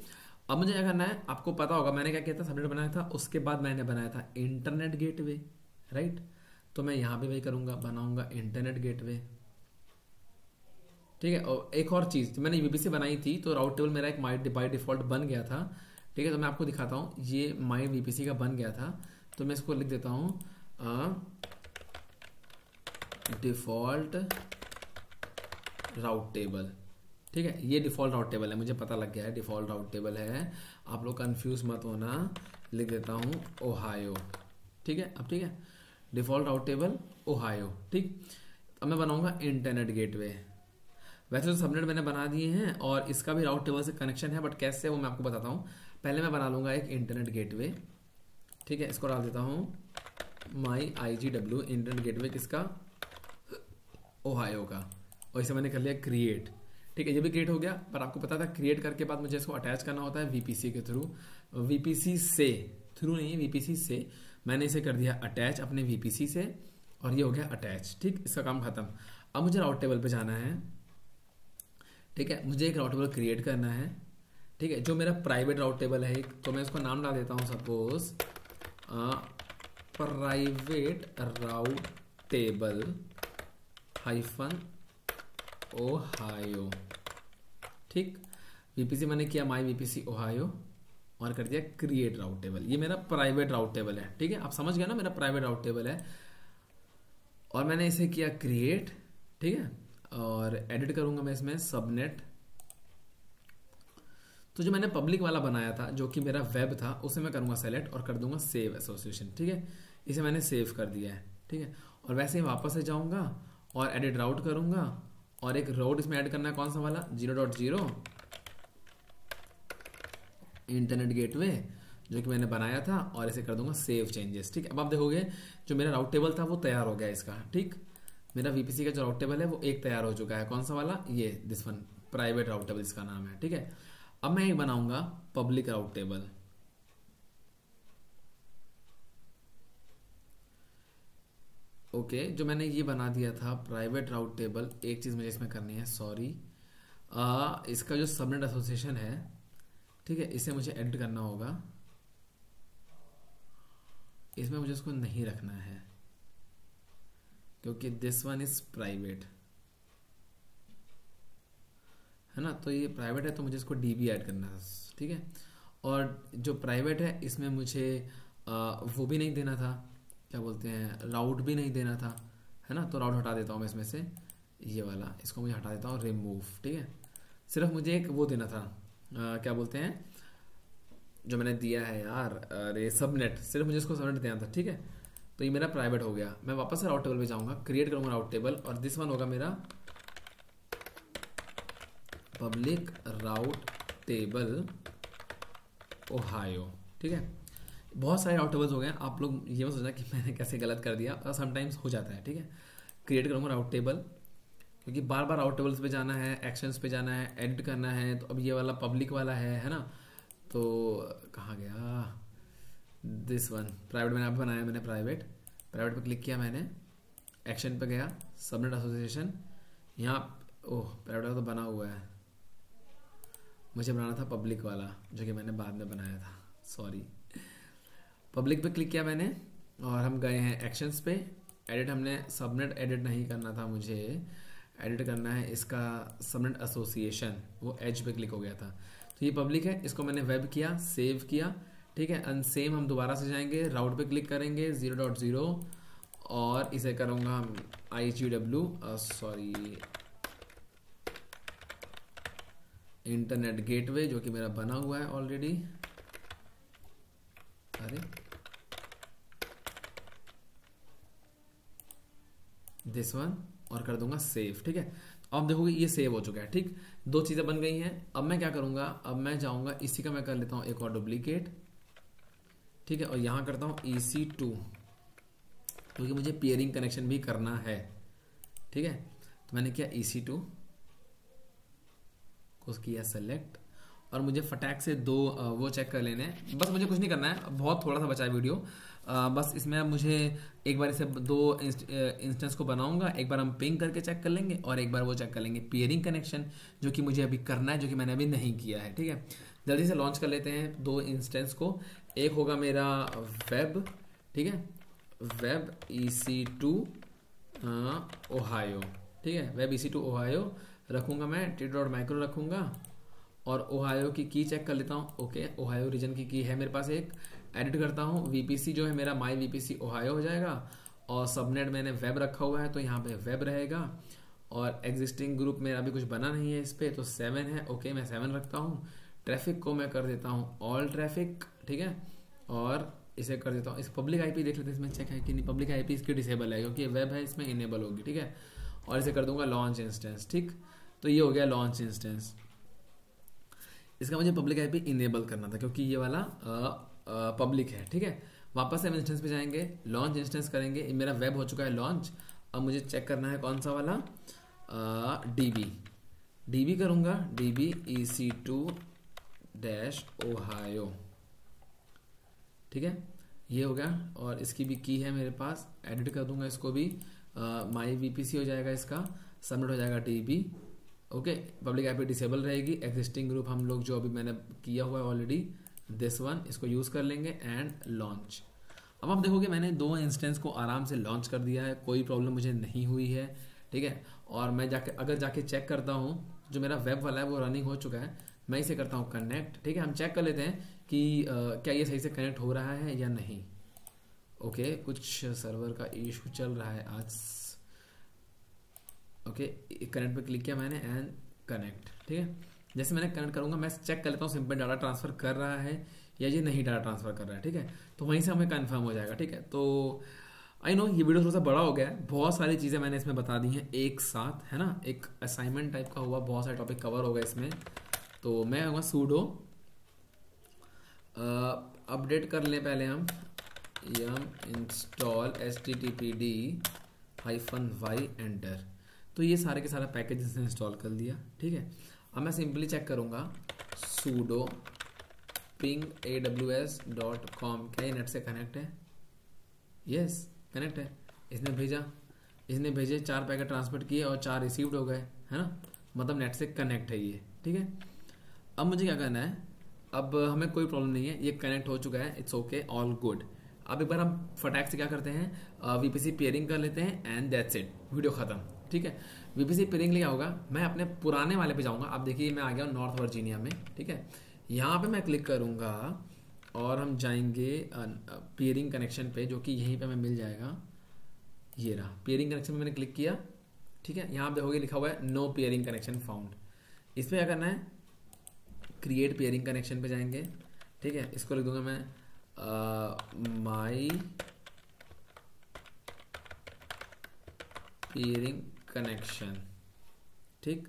अब मुझे क्या करना है, आपको पता होगा मैंने क्या किया था, सबनेट बनाया था, उसके बाद मैंने बनाया था इंटरनेट गेटवे, राइट। तो मैं यहाँ पे वही करूँगा, बनाऊंगा इंटरनेट गेटवे, ठीक है। और एक और चीज़, मैंने वीपीसी बनाई थी तो राउट टेबल मेरा एक बाय डिफॉल्ट बन गया था, ठीक है। तो मैं आपको दिखाता हूँ, ये माई वीपीसी का बन गया था, तो मैं इसको लिख देता हूँ डिफॉल्ट राउट टेबल, ठीक है। ये डिफॉल्ट राउट टेबल है, मुझे पता लग गया है डिफॉल्ट राउट टेबल है, आप लोग कंफ्यूज मत होना, लिख देता हूँ ओहायो, ठीक है। अब ठीक है, डिफॉल्ट राउट टेबल ओहायो, ठीक। अब मैं बनाऊंगा इंटरनेट गेटवे। वैसे तो सबनेट मैंने बना दिए हैं और इसका भी राउट टेबल से कनेक्शन है, बट कैसे वो मैं आपको बताता हूँ। पहले मैं बना लूंगा एक इंटरनेट गेटवे, ठीक है। इसको डाल देता हूँ माई IGW इंटरनेट गेटवे, किसका, ओहायो का, और इसे मैंने कर लिया क्रिएट, ठीक है। ये भी क्रिएट हो गया, पर आपको पता था क्रिएट करके बाद मुझे इसको अटैच करना होता है वीपीसी के थ्रू, वीपीसी से, थ्रू नहीं, वीपीसी से मैंने इसे कर दिया अटैच अपने वीपीसी से, और ये हो गया अटैच, ठीक। इसका काम खत्म। अब मुझे राउट टेबल पे जाना है, ठीक है। मुझे एक राउट टेबल क्रिएट करना है, ठीक है, जो मेरा प्राइवेट राउट टेबल है एक, तो मैं इसको नाम डाल देता हूँ suppose private route table hyphen Ohio, ठीक। वीपीसी मैंने किया माई वीपीसी ओहायो और कर दिया क्रिएट राउट टेबल, ये मेरा प्राइवेट राउट टेबल है, ठीक है। आप समझ गए ना, मेरा प्राइवेट राउट टेबल है, और मैंने इसे किया क्रिएट, ठीक है। और एडिट करूंगा मैं इसमें सबनेट, तो जो मैंने पब्लिक वाला बनाया था जो कि मेरा वेब था, उसे मैं करूंगा सेलेक्ट और कर दूंगा सेव एसोसिएशन, ठीक है। इसे मैंने सेव कर दिया है, ठीक है। और वैसे ही वापस से जाऊंगा और एडिट राउट करूंगा, और एक राउट इसमें ऐड करना है, कौन सा वाला, 0.0 इंटरनेट गेटवे जो कि मैंने बनाया था, और इसे कर दूंगा सेव चेंजेस, ठीक है। अब आप देखोगे जो मेरा राउट टेबल था वो तैयार हो गया इसका, ठीक। मेरा वीपीसी का जो राउट टेबल है वो एक तैयार हो चुका है, कौन सा वाला, ये this one, private route table इसका नाम है, ठीक है। अब मैं एक बनाऊंगा पब्लिक राउट टेबल, ओके। जो मैंने ये बना दिया था प्राइवेट राउट टेबल, एक चीज मुझे इसमें करनी है, सॉरी, इसका जो सबनेट एसोसिएशन है, ठीक है, इसे मुझे एडिट करना होगा, इसमें मुझे इसको नहीं रखना है क्योंकि दिस वन इज प्राइवेट, है ना। तो ये प्राइवेट है तो मुझे इसको डीबी ऐड करना है, ठीक है। और जो प्राइवेट है इसमें मुझे वो भी नहीं देना था, क्या बोलते हैं, राउट भी नहीं देना था, है ना। तो राउट हटा देता हूँ मैं इसमें से, ये वाला, इसको मुझे हटा देता हूँ, रिमूव, ठीक है। सिर्फ मुझे एक वो देना था, क्या बोलते हैं, जो मैंने दिया है यार, अरे सबनेट, सिर्फ मुझे इसको सबनेट देना था, ठीक है। तो ये मेरा प्राइवेट हो गया। मैं वापस से राउट टेबल पे जाऊंगा, क्रिएट करूंगा राउट टेबल, और दिस वन होगा मेरा पब्लिक राउट टेबल ओहायो, ठीक है। बहुत सारे राउट टेबल्स हो गए, आप लोग ये मत सोचना कि मैंने कैसे गलत कर दिया, और समटाइम्स हो जाता है, ठीक है। क्रिएट करूंगा राउट टेबल, क्योंकि बार बार राउट टेबल्स पे जाना है, एक्शंस पे जाना है, एडिट करना है, तो अब ये वाला पब्लिक वाला है ना। तो कहाँ गया, दिस वन प्राइवेट मैंने आप बनाया, मैंने प्राइवेट पे क्लिक किया, मैंने एक्शन पे गया, सबनेट एसोसिएशन, यहाँ ओह प्राइवेट वाला तो बना हुआ है, मुझे बनाना था पब्लिक वाला जो कि मैंने बाद में बनाया था, सॉरी। पब्लिक पे क्लिक किया मैंने, और हम गए हैं एक्शंस पे, एडिट, हमने सबनेट एडिट नहीं करना था, मुझे एडिट करना है इसका सबनेट एसोसिएशन, वो एज पे क्लिक हो गया था। तो ये पब्लिक है, इसको मैंने वेब किया, सेव किया, ठीक है। अनसेम हम दोबारा से जाएंगे, राउट पे क्लिक करेंगे 0.0, और इसे करूंगा हम IGW, सॉरी, इंटरनेट गेटवे, जो कि मेरा बना हुआ है ऑलरेडी, अरे दिस वन, और कर दूंगा सेव, ठीक है। अब देखोगे ये सेव हो चुका है, ठीक। दो चीजें बन गई हैं। अब मैं क्या करूंगा, अब मैं जाऊंगा, इसी का मैं कर लेता हूं एक और डुप्लीकेट, ठीक है, और यहां करता हूं EC2, क्योंकि मुझे पेयरिंग कनेक्शन भी करना है, ठीक है। तो मैंने किया EC2 को किया सेलेक्ट, और मुझे फटाक से दो वो चेक कर लेने हैं, बस मुझे कुछ नहीं करना है, बहुत थोड़ा सा बचा है वीडियो, बस इसमें अब मुझे एक बार इसे दो इंस्टेंस को बनाऊंगा, एक बार हम पिंग करके चेक कर लेंगे, और एक बार वो चेक कर लेंगे पेयरिंग कनेक्शन, जो कि मुझे अभी करना है, जो कि मैंने अभी नहीं किया है, ठीक है। जल्दी से लॉन्च कर लेते हैं दो इंस्टेंस को। एक होगा मेरा वेब, ठीक है, वेब EC2 ओहायो, ठीक है, वेब EC2 ओहायो रखूंगा मैं, t.micro रखूंगा और ओहायो की की चेक कर लेता हूँ। ओके, ओहायो रीजन की है मेरे पास एक, एडिट करता हूँ, VPC जो है मेरा माई VPC ओहायो हो जाएगा और सबनेट मैंने वेब रखा हुआ है तो यहाँ पे वेब रहेगा और एग्जिस्टिंग ग्रुप मेरा अभी कुछ बना नहीं है इस पे तो 7 है। ओके, मैं 7 रखता हूँ। ट्रैफिक को मैं कर देता हूँ ऑल ट्रैफिक, ठीक है, और इसे कर देता हूँ। इस पब्लिक आईपी देख लेते हैं इसमें चेक है कि नहीं, पब्लिक आईपी इसकी डिसेबल है क्योंकि वेब है, इसमें इनेबल होगी, ठीक है, और इसे कर दूंगा लॉन्च इंस्टेंस, ठीक। तो ये हो गया लॉन्च इंस्टेंस। इसका मुझे पब्लिक आईपी इनेबल करना था क्योंकि ये वाला पब्लिक है, ठीक है। वापस से हम इंस्टेंस पे जाएंगे, लॉन्च इंस्टेंस करेंगे, मेरा वेब हो चुका है लॉन्च। अब मुझे चेक करना है कौन सा वाला, डीबी करूंगा, डीबी EC2 ओहायो, ठीक है, ये हो गया। और इसकी भी की है मेरे पास, एडिट कर दूंगा इसको भी, माई VPC हो जाएगा, इसका सबमिट हो जाएगा dB. Okay, public IP disable रहेगी, एग्जिस्टिंग ग्रुप हम लोग जो अभी मैंने किया हुआ है ऑलरेडी, दिस वन, इसको यूज कर लेंगे एंड लॉन्च। अब आप देखोगे मैंने दो इंस्टेंस को आराम से लॉन्च कर दिया है, कोई प्रॉब्लम मुझे नहीं हुई है, ठीक है। और मैं जाके चेक करता हूँ, जो मेरा वेब वाला है वो रनिंग हो चुका है, मैं इसे करता हूँ कनेक्ट, ठीक है। हम चेक कर लेते हैं कि क्या ये सही से कनेक्ट हो रहा है या नहीं। ओके, कुछ सर्वर का इशू चल रहा है आज। ओके, कनेक्ट पे क्लिक किया मैंने एंड कनेक्ट, ठीक है। जैसे मैंने कनेक्ट करूंगा मैं चेक कर लेता हूँ सिंपल डाटा ट्रांसफर कर रहा है या ये नहीं डाटा ट्रांसफर कर रहा है, ठीक है, तो वहीं से हमें कंफर्म हो जाएगा, ठीक है। तो आई नो ये वीडियो थोड़ा सा बड़ा हो गया है, बहुत सारी चीज़ें मैंने इसमें बता दी हैं एक साथ, है ना, एक असाइनमेंट टाइप का हुआ, बहुत सारे टॉपिक कवर हो गए इसमें। तो मैं कहूँगा सूडो अपडेट कर लें पहले हम, yum install httpd-y एंटर। तो ये सारे के सारा पैकेज इंस्टॉल कर दिया, ठीक है। अब मैं सिंपली चेक करूंगा sudo ping aws.com, क्या ये नेट से कनेक्ट है? यस, कनेक्ट है। इसने भेजे 4 पैकेट ट्रांसमिट किए और 4 रिसीव्ड हो गए, है ना, मतलब नेट से कनेक्ट है ये, ठीक है। अब मुझे क्या करना है, अब हमें कोई प्रॉब्लम नहीं है, ये कनेक्ट हो चुका है, इट्स ओके, ऑल गुड। अब एक बार हम फटाक से क्या करते हैं, VPC पेयरिंग कर लेते हैं एंड दैट्स इट, वीडियो खत्म, ठीक है। VPC पेयरिंग लिया होगा, मैं अपने पुराने वाले पे जाऊंगा। अब देखिए मैं आ गया नॉर्थ वर्जीनिया में, ठीक है। यहाँ पे मैं क्लिक करूंगा और हम जाएंगे पेयरिंग कनेक्शन पे, जो कि यहीं पे हमें मिल जाएगा। ये रहा पेयरिंग कनेक्शन में मैंने क्लिक किया, ठीक है। यहाँ आप देखोगे लिखा हुआ है नो पेयरिंग कनेक्शन फाउंड। इस पर क्या करना है, क्रिएट पेयरिंग कनेक्शन पे जाएंगे, ठीक है। इसको लिख दूंगा मैं माई पेयरिंग कनेक्शन, ठीक।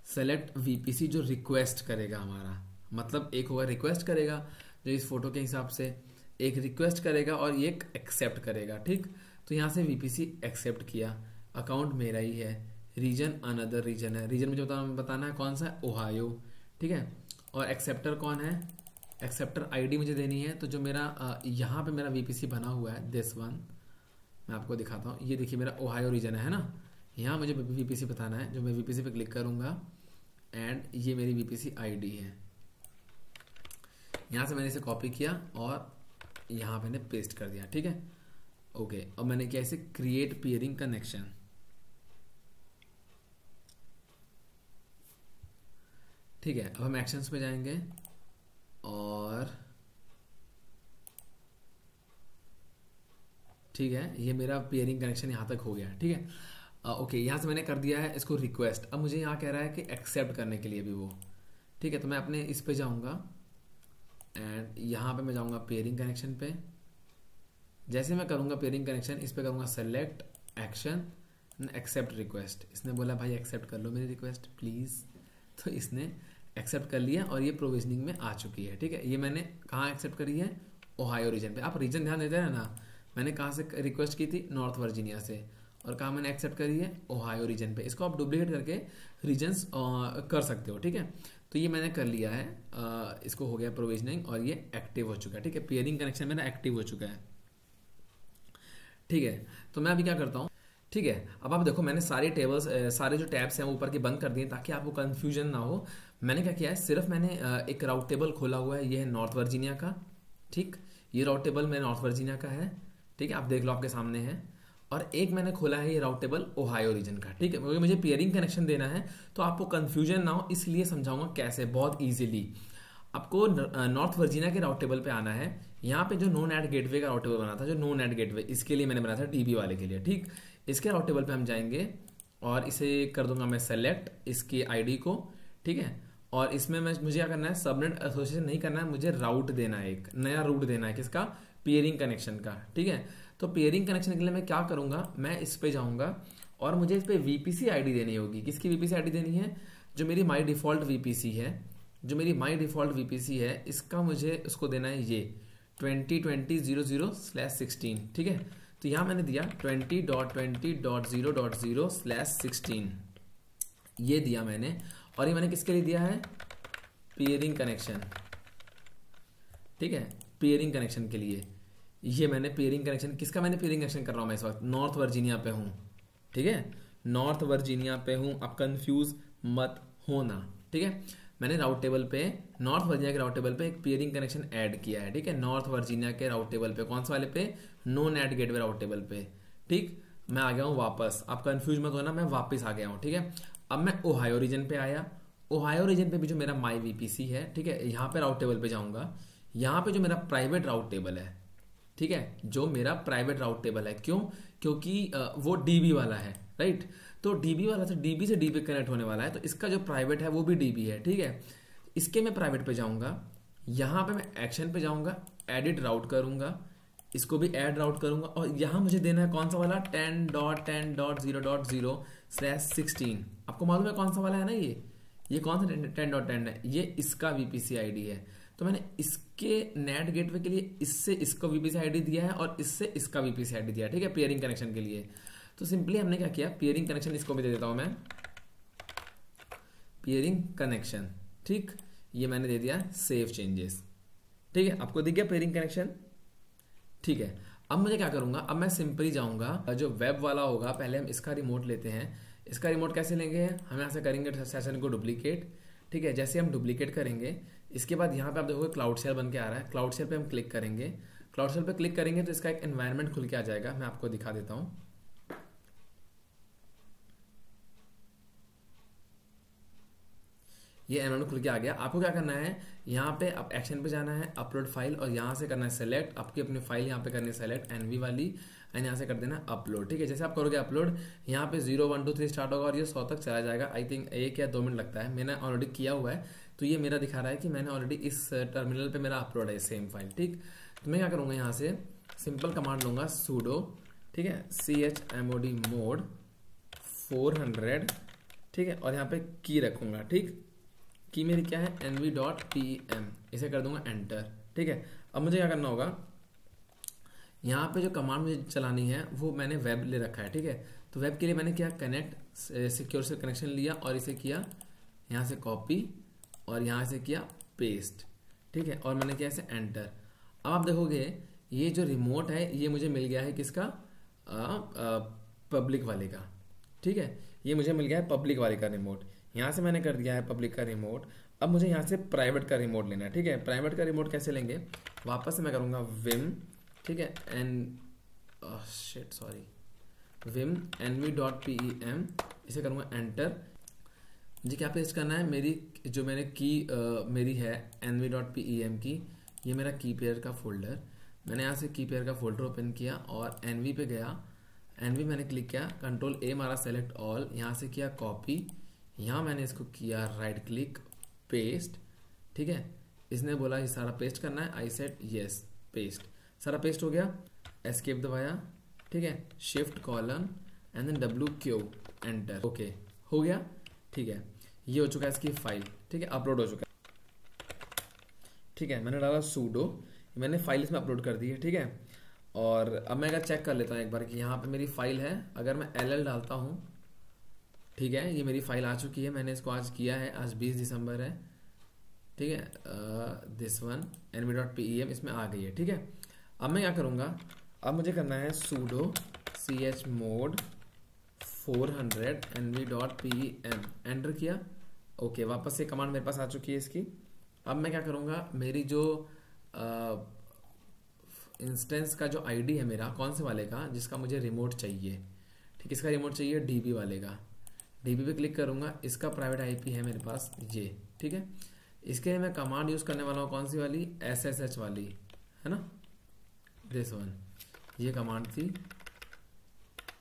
सेलेक्ट VPC जो रिक्वेस्ट करेगा हमारा, मतलब एक होगा रिक्वेस्ट करेगा जो इस फोटो के हिसाब से, एक रिक्वेस्ट करेगा और ये एक्सेप्ट करेगा, ठीक। तो यहाँ से VPC एक्सेप्ट किया, अकाउंट मेरा ही है, रीजन अनदर रीजन है, रीजन मुझे बताना है कौन सा है, ओहायो, ठीक है। और एक्सेप्टर कौन है, एक्सेप्टर ID मुझे देनी है। तो जो मेरा यहाँ पे मेरा VPC बना हुआ है, दिस वन, मैं आपको दिखाता हूँ, ये देखिए मेरा ओहायो रीजन है ना, यहाँ मुझे VPC बताना है। जो मैं VPC पे क्लिक करूंगा एंड ये मेरी VPC ID है, यहाँ से मैंने इसे कॉपी किया और यहाँ मैंने पेस्ट कर दिया, ठीक है। ओके, अब मैंने किया इसे क्रिएट पेयरिंग कनेक्शन, ठीक है। अब हम एक्शंस पे जाएंगे और ठीक है, ये मेरा पेयरिंग कनेक्शन यहाँ तक हो गया, ठीक है। ओके, यहाँ से मैंने कर दिया है इसको रिक्वेस्ट। अब मुझे यहाँ कह रहा है कि एक्सेप्ट करने के लिए भी वो, ठीक है। तो मैं अपने इस पे जाऊँगा एंड यहाँ पे मैं जाऊँगा पेयरिंग कनेक्शन पे। जैसे मैं करूँगा पेयरिंग कनेक्शन, इस पे करूँगा सेलेक्ट एक्शन एक्सेप्ट रिक्वेस्ट। इसने बोला भाई एक्सेप्ट कर लो मेरी रिक्वेस्ट प्लीज़, तो इसने एक्सेप्ट कर लिया और ये प्रोविजनिंग में आ चुकी है, ठीक है। ये मैंने कहाँ एक्सेप्ट करी है, ओहायो रीजन पे। आप रीजन ध्यान देते हैं ना, मैंने कहाँ से रिक्वेस्ट की थी, नॉर्थ वर्जीनिया से, और कहाँ मैंने एक्सेप्ट करी है, ओहायो रीजन पे। इसको आप डुप्लीकेट करके रीजन्स कर सकते हो, ठीक है। तो ये मैंने कर लिया है, इसको हो गया प्रोविजनिंग और ये एक्टिव हो चुका है, ठीक है। पेयरिंग कनेक्शन मेरा एक्टिव हो चुका है, ठीक है। तो मैं अभी क्या करता हूँ, ठीक है। अब आप देखो मैंने सारे टेबल्स सारे जो टैब्स हैं वो ऊपर के बंद कर दिए ताकि आपको कंफ्यूजन ना हो। मैंने क्या किया है, सिर्फ मैंने एक राउट टेबल खोला हुआ है, ये है नॉर्थ वर्जीनिया का। ठीक, ये राउट टेबल मेरे नॉर्थ वर्जीनिया का है। ठीक है, आप देख लो आपके सामने है। और एक मैंने खोला है ये राउट टेबल ओहायो रीजन का। ठीक है, क्योंकि मुझे पेयरिंग कनेक्शन देना है तो आपको कंफ्यूजन ना हो इसलिए समझाऊंगा कैसे, बहुत ईजिली। आपको नॉर्थ वर्जीनिया के राउट टेबल पे आना है। यहाँ पे जो नो नेट गेटवे का राउट टेबल बना था, जो नो नेट गेटवे, इसके लिए मैंने बनाया था डीबी वाले के लिए। ठीक, इसके राउट टेबल पे हम जाएंगे और इसे कर दूंगा मैं सेलेक्ट इसकी आईडी को। ठीक है, और इसमें मुझे क्या करना है, सबनेट एसोसिएशन नहीं करना है, मुझे राउट देना है, एक नया रूट देना है किसका, पेयरिंग कनेक्शन का। ठीक है, तो पेयरिंग कनेक्शन के लिए मैं क्या करूंगा, मैं इस पे जाऊंगा और मुझे इस पे वीपीसी आईडी देनी होगी। किसकी वीपीसी आईडी देनी है, जो मेरी माई डिफॉल्ट वीपीसी है, जो मेरी माई डिफॉल्ट वीपीसी है, इसका मुझे उसको देना है ये 202000/16। ठीक है, तो यहां मैंने दिया 20.20.0.0/16, ये दिया मैंने। और ये मैंने किसके लिए दिया है, पेयरिंग कनेक्शन। ठीक है, पेयरिंग कनेक्शन के लिए ये मैंने पेयरिंग कनेक्शन, किसका मैंने पेयरिंग कनेक्शन कर रहा हूं मैं इस वक्त, नॉर्थ वर्जीनिया पे हूं। ठीक है, नॉर्थ वर्जीनिया पे हूं, आप कंफ्यूज मत होना। ठीक है, मैंने राउट टेबल पे, नॉर्थ वर्जीनिया के राउट टेबल पे एक पेयरिंग कनेक्शन ऐड किया है। ठीक है, नॉर्थ वर्जीनिया के राउट टेबल पे, कौन सा वाले पे, no NAT gateway route table पे। ठीक, मैं आ गया हूं वापस, आप कंफ्यूज मत होना, मैं वापस आ गया हूं। ठीक है, अब मैं ओहायो रीजन पे आया। ओहायो रीजन पे भी जो मेरा माई वीपीसी है, ठीक है, यहाँ पे राउट टेबल पे जाऊंगा। यहाँ पे जो मेरा प्राइवेट राउट टेबल है, ठीक है, जो मेरा प्राइवेट राउट टेबल है, क्यों, क्योंकि वो डीबी वाला है, राइट। तो डीबी वाला तो डीबी से डीबी कनेक्ट होने वाला है, तो इसका जो प्राइवेट है वो भी डीबी है। ठीक है, इसके मैं प्राइवेट पे जाऊंगा, यहां पे मैं एक्शन पे जाऊंगा, एडिट राउट करूंगा, इसको भी ऐड राउट करूंगा, और यहां मुझे देना है कौन सा वाला, 10.10.0.0/16। आपको मालूम है कौन सा वाला है ना, ये कौन सा 10.10 है, ये इसका वीपीसी आईडी है। तो मैंने इसके नेट गेटवे के लिए इससे इसको वीपीसी आईडी दिया है और इससे इसका वीपीसी आईडी दिया है। ठीक है, पेयरिंग कनेक्शन के लिए। तो सिंपली हमने क्या किया, पेयरिंग कनेक्शन इसको भी दे देता हूं मैं, पेयरिंग कनेक्शन। ठीक, ये मैंने दे दिया सेव चेंजेस। ठीक है, आपको दिख गया पेयरिंग कनेक्शन। ठीक है, अब मुझे क्या करूंगा, अब मैं सिंपली जाऊंगा, जो वेब वाला होगा, पहले हम इसका रिमोट लेते हैं। इसका रिमोट कैसे लेंगे, हम यहां से करेंगे सेशन को डुप्लीकेट। ठीक है, जैसे हम डुप्लीकेट करेंगे, इसके बाद यहाँ पे आप देखोगे क्लाउड शेयर बन के आ रहा है, क्लाउड शेयर पे हम क्लिक करेंगे। क्लाउड शेयर पे क्लिक करेंगे तो इसका एक एनवायरनमेंट खुल के आ जाएगा, मैं आपको दिखा देता हूँ। ये एनवायरनमेंट खुल के आ गया। आपको क्या करना है, यहाँ पे आप एक्शन पे जाना है, अपलोड फाइल, और यहाँ से करना है सेलेक्ट, आपकी अपनी फाइल यहाँ पे करनी है सेलेक्ट एनवी वाली, एंड यहाँ से कर देना अपलोड। ठीक है, जैसे आप करोगे अपलोड, यहाँ पे 0 1 2 3 स्टार्ट होगा और ये 100 तक चला जाएगा। आई थिंक 1 या 2 मिनट लगता है, मैंने ऑलरेडी किया हुआ है, तो ये मेरा दिखा रहा है कि मैंने ऑलरेडी इस टर्मिनल पे मेरा अपलोड है सेम फाइल। ठीक, तो मैं क्या करूंगा, यहाँ से सिंपल कमांड लूंगा sudo, ठीक है, chmod मोड 400। ठीक है, और यहाँ पे की रखूंगा। ठीक, की मेरी क्या है, nv.pem, इसे कर दूंगा एंटर। ठीक है, अब मुझे क्या करना होगा, यहाँ पे जो कमांड मुझे चलानी है वो मैंने वेब ले रखा है। ठीक है, तो वेब के लिए मैंने क्या, कनेक्ट सिक्योर से कनेक्शन लिया और इसे किया यहाँ से कॉपी और यहाँ से किया पेस्ट। ठीक है, और मैंने किया इसे एंटर। अब आप देखोगे ये जो रिमोट है ये मुझे मिल गया है किसका, पब्लिक वाले का। ठीक है, ये मुझे मिल गया है पब्लिक वाले का रिमोट, यहाँ से मैंने कर दिया है पब्लिक का रिमोट। अब मुझे यहाँ से प्राइवेट का रिमोट लेना है। ठीक है, प्राइवेट का रिमोट कैसे लेंगे, वापस से मैं करूँगा विम, ठीक है, विम nv.pem, इसे करूँगा एंटर। जी, क्या पेस्ट करना है, मेरी जो मैंने की मेरी है nv.pem की, ये मेरा की पेयर का फोल्डर, मैंने यहाँ से की पेयर का फोल्डर ओपन किया और nv पे गया, nv मैंने क्लिक किया, कंट्रोल A मारा, सेलेक्ट ऑल, यहाँ से किया कॉपी, यहाँ मैंने इसको किया राइट क्लिक पेस्ट। ठीक है, इसने बोला ये सारा पेस्ट करना है, आई सेड यस पेस्ट, सारा पेस्ट हो गया, एस्केप दबाया। ठीक है, shift colon and then WQ enter, okay हो गया। ठीक है, ये हो चुका है इसकी फाइल। ठीक है, अपलोड हो चुका है। ठीक है, मैंने डाला sudo, मैंने फाइल इसमें अपलोड कर दी है। ठीक है, और अब मैं अगर चेक कर लेता हूँ एक बार कि यहाँ पे मेरी फाइल है, अगर मैं LL डालता हूँ, ठीक है, ये मेरी फाइल आ चुकी है, मैंने इसको आज किया है, आज 20 दिसंबर है। ठीक है, दिस वन nv.pem इसमें आ गई है। ठीक है, अब मैं क्या करूँगा, अब मुझे करना है sudo chmod 400 nv.pem एंटर किया। ओके, वापस से कमांड मेरे पास आ चुकी है इसकी। अब मैं क्या करूंगा, मेरी जो इंस्टेंस का जो आईडी है मेरा, कौन से वाले का, जिसका मुझे रिमोट चाहिए, ठीक, इसका रिमोट चाहिए डीबी वाले का। डीबी पे क्लिक करूंगा, इसका प्राइवेट आईपी है मेरे पास ये, ठीक है। इसके लिए मैं कमांड यूज करने वाला हूँ, कौन सी वाली, SSH वाली, है ना, दिस वन, ये कमांड थी।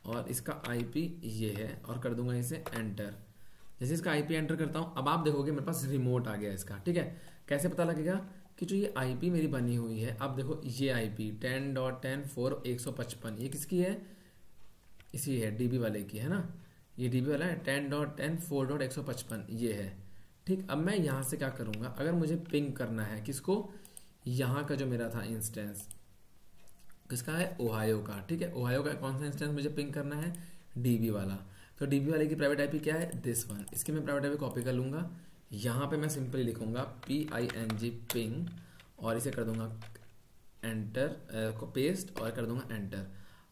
और इसका आईपी ये है, और कर दूंगा इसे एंटर। जैसे इसका आईपी एंटर करता हूं, अब आप देखोगे मेरे पास रिमोट आ गया इसका, ठीक है। कैसे पता लगेगा कि जो ये आईपी मेरी बनी हुई है, अब देखो ये आईपी 10.10.4.155 ये किसकी है, इसी है, डीबी वाले की, है ना, ये डीबी वाला है 10.10.4.155 ये है, ठीक। अब मैं यहां से क्या करूंगा, अगर मुझे पिंग करना है किसको, यहाँ का जो मेरा था इंस्टेंस, किसका है, ओहायो का, ठीक है। ओहायो का कौन सा इंस्टेंस मुझे पिंग करना है, डीबी वाला। तो डीबी वाले की प्राइवेट आईपी क्या है, दिस वन। इसकी मैं प्राइवेट आईपी कॉपी कर लूंगा, यहाँ पे मैं सिंपली लिखूंगा PING पिंग, और इसे कर दूंगा एंटर को पेस्ट, और कर दूंगा एंटर।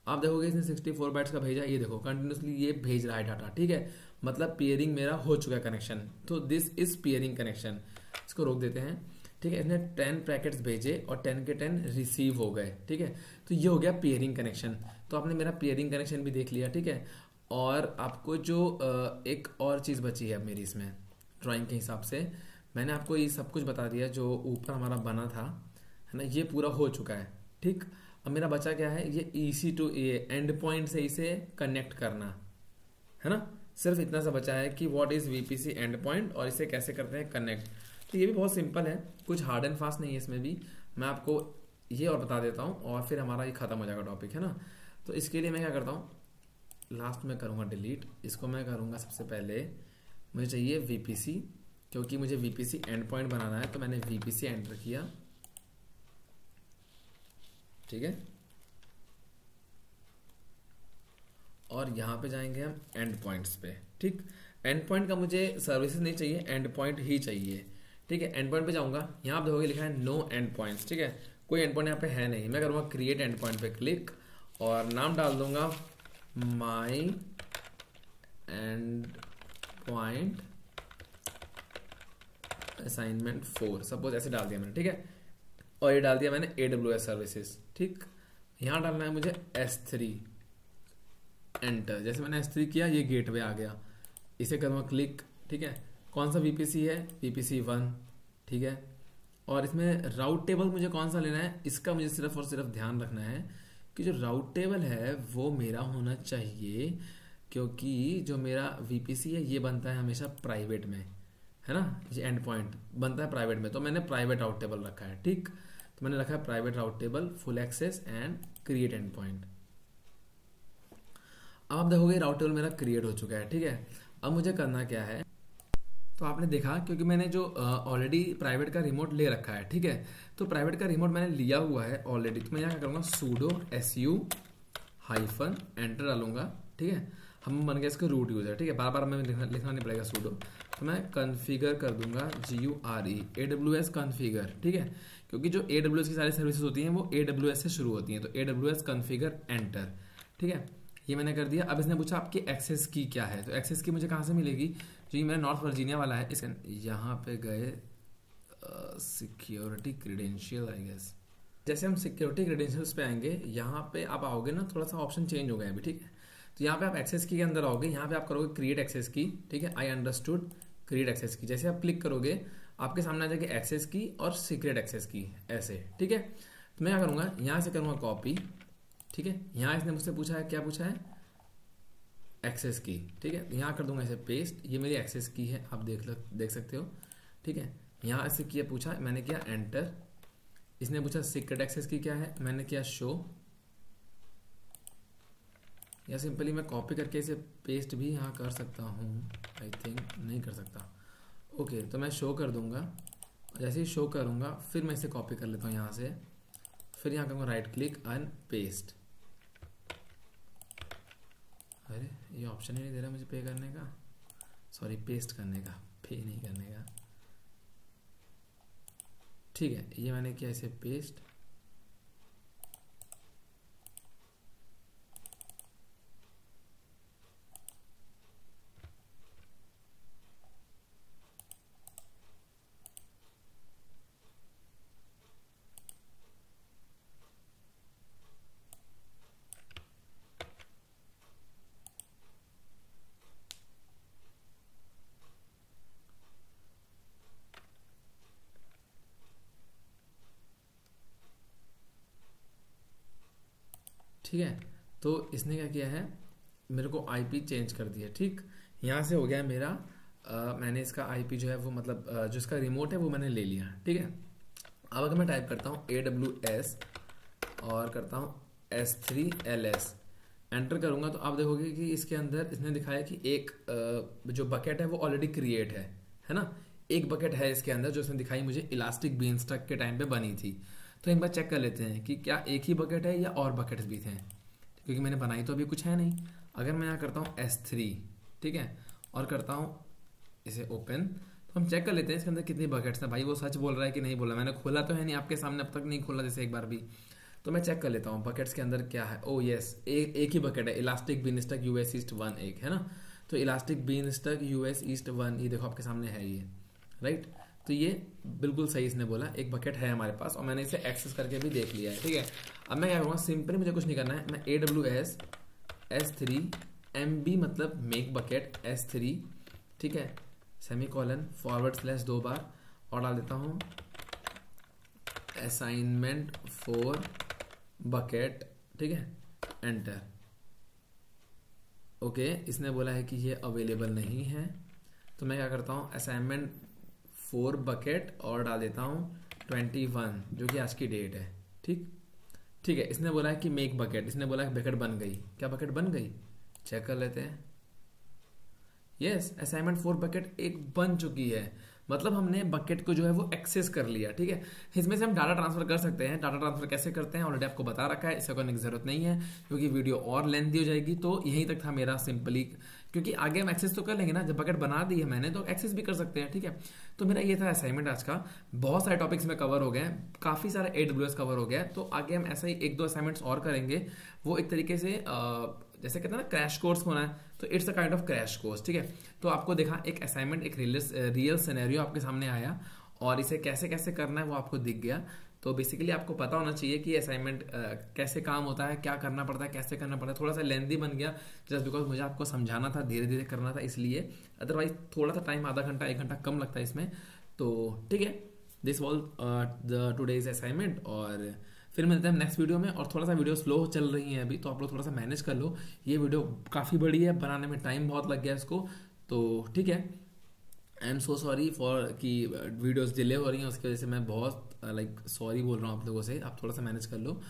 आप देखोगे इसने 64 बाइट्स का भेजा, ये देखो कंटिन्यूसली ये भेज रहा है डाटा, ठीक है। मतलब पेयरिंग मेरा हो चुका है कनेक्शन, तो दिस इज पेयरिंग कनेक्शन। इसको रोक देते हैं, ठीक है। इसने 10 पैकेट्स भेजे और 10 के 10 रिसीव हो गए, ठीक है। तो ये हो गया पेयरिंग कनेक्शन। तो आपने मेरा पेयरिंग कनेक्शन भी देख लिया, ठीक है। और आपको जो एक और चीज बची है मेरी इसमें ड्राइंग के हिसाब से, मैंने आपको ये सब कुछ बता दिया जो ऊपर हमारा बना था, है ना, ये पूरा हो चुका है, ठीक। अब मेरा बचा क्या है, ये EC टू एंड पॉइंट से इसे कनेक्ट करना, है ना। सिर्फ इतना सा बचा है कि what is VPC and point, और इसे कैसे करते हैं कनेक्ट। तो ये भी बहुत सिंपल है, कुछ हार्ड एंड फास्ट नहीं है इसमें भी। मैं आपको ये और बता देता हूँ, और फिर हमारा ये खत्म हो जाएगा टॉपिक, है ना। तो इसके लिए मैं क्या करता हूँ, लास्ट में करूँगा डिलीट, इसको मैं करूँगा सबसे पहले, मुझे चाहिए VPC, क्योंकि मुझे VPC एंड पॉइंट बनाना है, तो मैंने VPC एंटर किया, ठीक है। और यहाँ पे जाएंगे हम एंड पॉइंट्स पे, ठीक। एंड पॉइंट का मुझे सर्विसेज नहीं चाहिए, एंड पॉइंट ही चाहिए, ठीक है। एंड पॉइंट पे जाऊंगा, यहाँ आप देखोगे लिखा है नो एंड पॉइंट्स, ठीक है। कोई एंड पॉइंट यहाँ पे है नहीं। मैं करूँगा क्रिएट एंड पॉइंट पे क्लिक, और नाम डाल दूंगा माई एंड पॉइंट असाइनमेंट 4, सपोज ऐसे डाल दिया मैंने, ठीक है। और ये डाल दिया मैंने AWS सर्विसेज, ठीक। यहाँ डालना है मुझे S3, एंटर। जैसे मैंने S3 किया, ये गेटवे आ गया, इसे करूँगा क्लिक, ठीक है। कौन सा VPC है, VPC 1, ठीक है। और इसमें राउट टेबल मुझे कौन सा लेना है, इसका मुझे सिर्फ और सिर्फ ध्यान रखना है कि जो राउट टेबल है वो मेरा होना चाहिए, क्योंकि जो मेरा VPC है ये बनता है हमेशा प्राइवेट में, है ना। ये एंड पॉइंट बनता है प्राइवेट में, तो मैंने प्राइवेट राउट टेबल रखा है, ठीक। तो मैंने रखा है private route table, full access and create endpoint. अब आप देखोगे राउट टेबल मेरा क्रिएट हो चुका है, ठीक है। अब मुझे करना क्या है, तो आपने देखा, क्योंकि मैंने जो ऑलरेडी प्राइवेट का रिमोट ले रखा है, ठीक है। तो प्राइवेट का रिमोट मैंने लिया हुआ है ऑलरेडी, तो मैं यहाँ क्या करूँगा, sudo su एंटर डालूंगा, ठीक है। हम बन गए इसके रूट यूजर, ठीक है। बार बार हमें लिखना नहीं पड़ेगा sudo। तो मैं कॉन्फ़िगर कर दूंगा GURE AWS कॉन्फ़िगर, ठीक है। क्योंकि जो AWS की सारी सर्विसेज होती हैं वो AWS से शुरू होती हैं, तो AWS कॉन्फ़िगर एंटर, ठीक है। ये मैंने कर दिया। अब इसने पूछा आपकी एक्सेस की क्या है, तो एक्सेस की मुझे कहाँ से मिलेगी, जो ये मेरा नॉर्थ वर्जीनिया वाला है, इस यहाँ पे गए सिक्योरिटी क्रीडेंशियल, आई गेस। जैसे हम सिक्योरिटी क्रीडेंशियल्स पे आएंगे, यहाँ पे आप आओगे ना, थोड़ा सा ऑप्शन चेंज हो गया अभी, ठीक है। तो यहाँ पे आप एक्सेस की के अंदर आओगे, यहाँ पे आप करोगे क्रिएट एक्सेस की, ठीक है। आई अंडरस्टूड क्रिएट एक्सेस की। जैसे आप क्लिक करोगे, आपके सामने आ जाएगी एक्सेस की और सीक्रेट एक्सेस की, ऐसे, ठीक है। तो मैं क्या करूँगा, यहाँ से करूँगा कॉपी, ठीक है। यहाँ इसने मुझसे पूछा है, क्या पूछा है, एक्सेस की, ठीक है। यहाँ कर दूंगा इसे पेस्ट, ये मेरी एक्सेस की है, आप देख सकते हो, ठीक है। यहाँ से किया, पूछा, मैंने किया एंटर। इसने पूछा सीक्रेट एक्सेस की क्या है, मैंने किया शो, या सिंपली मैं कॉपी करके इसे पेस्ट भी यहाँ कर सकता हूँ, आई थिंक नहीं कर सकता। ओके, तो मैं शो कर दूंगा, जैसे ही शो करूँगा फिर मैं इसे कॉपी कर लेता हूँ यहाँ से, फिर यहाँ करूँगा राइट क्लिक एंड पेस्ट। अरे ये ऑप्शन ही नहीं दे रहा मुझे पे करने का, सॉरी पेस्ट करने का, पे नहीं करने का, ठीक है। ये मैंने किया इसे पेस्ट, ठीक है। तो इसने क्या किया है, मेरे को आईपी चेंज कर दिया। ठीक, यहाँ से हो गया मेरा मैंने इसका आईपी जो है वो मतलब जो इसका रिमोट है वो मैंने ले लिया। ठीक है, अब अगर मैं टाइप करता हूँ AWS और करता हूँ S3LS, एंटर करूंगा तो आप देखोगे कि इसके अंदर इसने दिखाया कि एक जो बकेट है वो ऑलरेडी क्रिएट है ना। एक बकेट है इसके अंदर जो इसने दिखाई मुझे इलास्टिक बीनस्टैक के टाइम पे बनी थी। तो एक बार चेक कर लेते हैं कि क्या एक ही बकेट है या और बकेट्स भी थे, क्योंकि मैंने बनाई तो अभी कुछ है नहीं। अगर मैं यहाँ करता हूँ S3, ठीक है, और करता हूँ इसे ओपन, तो हम चेक कर लेते हैं इसके अंदर कितनी बकेट्स हैं। भाई वो सच बोल रहा है कि नहीं बोल रहा, मैंने खोला तो है नहीं आपके सामने, अब तक नहीं खोला जैसे एक बार भी। तो मैं चेक कर लेता हूँ बकेट्स के अंदर क्या है। ओ यस, एक ही बकेट है, इलास्टिक बीनस्टैक US ईस्ट 1 एक है ना। तो इलास्टिक बीनस्टैक US ईस्ट 1, ये देखो आपके सामने है ये, राइट। तो ये बिल्कुल सही इसने बोला, एक बकेट है हमारे पास और मैंने इसे एक्सेस करके भी देख लिया है। ठीक है, अब मैं क्या करूँगा, सिंपली मुझे कुछ नहीं करना है, मैं AWS S3 MB मतलब मेक बकेट S3, ठीक है, सेमीकोलन / 2 बार और डाल देता हूँ असाइनमेंट फॉर बकेट, ठीक है, एंटर। ओके, इसने बोला है कि ये अवेलेबल नहीं है, तो मैं क्या करता हूँ असाइनमेंट फॉर बकेट और डाल देता हूँ 21 जो कि आज की डेट है। ठीक, ठीक है, इसने बोला है कि मेक बकेट, इसने बोला है बकेट बन गई। क्या बकेट बन गई, चेक कर लेते हैं। यस, असाइनमेंट फॉर बकेट एक बन चुकी है, मतलब हमने बकेट को जो है वो एक्सेस कर लिया। ठीक है, इसमें से हम डाटा ट्रांसफर कर सकते हैं। डाटा ट्रांसफर कैसे करते हैं ऑलरेडी आपको बता रखा है, इसे करने की जरूरत नहीं है क्योंकि वीडियो और लेंथी हो जाएगी। तो यहीं तक था मेरा सिंपली, क्योंकि आगे हम एक्सेस तो कर लेंगे ना, जब बकेट बना दी है मैंने तो एक्सेस भी कर सकते हैं। ठीक है, तो मेरा ये था असाइनमेंट आज का। बहुत सारे टॉपिक्स में कवर हो गए, काफी सारे AWS कवर हो गया। तो आगे हम ऐसा ही 1-2 असाइनमेंट्स और करेंगे। वो एक तरीके से जैसे कहते हैं ना क्रैश कोर्स होना है, तो it's a kind of crash course. ठीक है, तो आपको देखा एक असाइनमेंट, एक रियल सिनेरियो आपके सामने आया और इसे कैसे कैसे करना है वो आपको दिख गया। तो बेसिकली आपको पता होना चाहिए कि असाइनमेंट कैसे काम होता है, क्या करना पड़ता है, कैसे करना पड़ता है। थोड़ा सा लेंदी बन गया जस्ट बिकॉज मुझे आपको समझाना था, धीरे धीरे करना था इसलिए, अदरवाइज थोड़ा सा टाइम आधा घंटा 1 घंटा कम लगता है इसमें। तो ठीक है, this was the today's assignment और फिर मिलते हैं नेक्स्ट वीडियो में। और थोड़ा सा वीडियो स्लो चल रही है अभी, तो आप लोग थोड़ा सा मैनेज कर लो। ये वीडियो काफ़ी बड़ी है, बनाने में टाइम बहुत लग गया इसको, तो ठीक है। I am so sorry for कि वीडियोस डिले हो रही हैं, उसकी वजह से मैं बहुत सॉरी बोल रहा हूँ आप लोगों से। आप थोड़ा सा मैनेज कर लो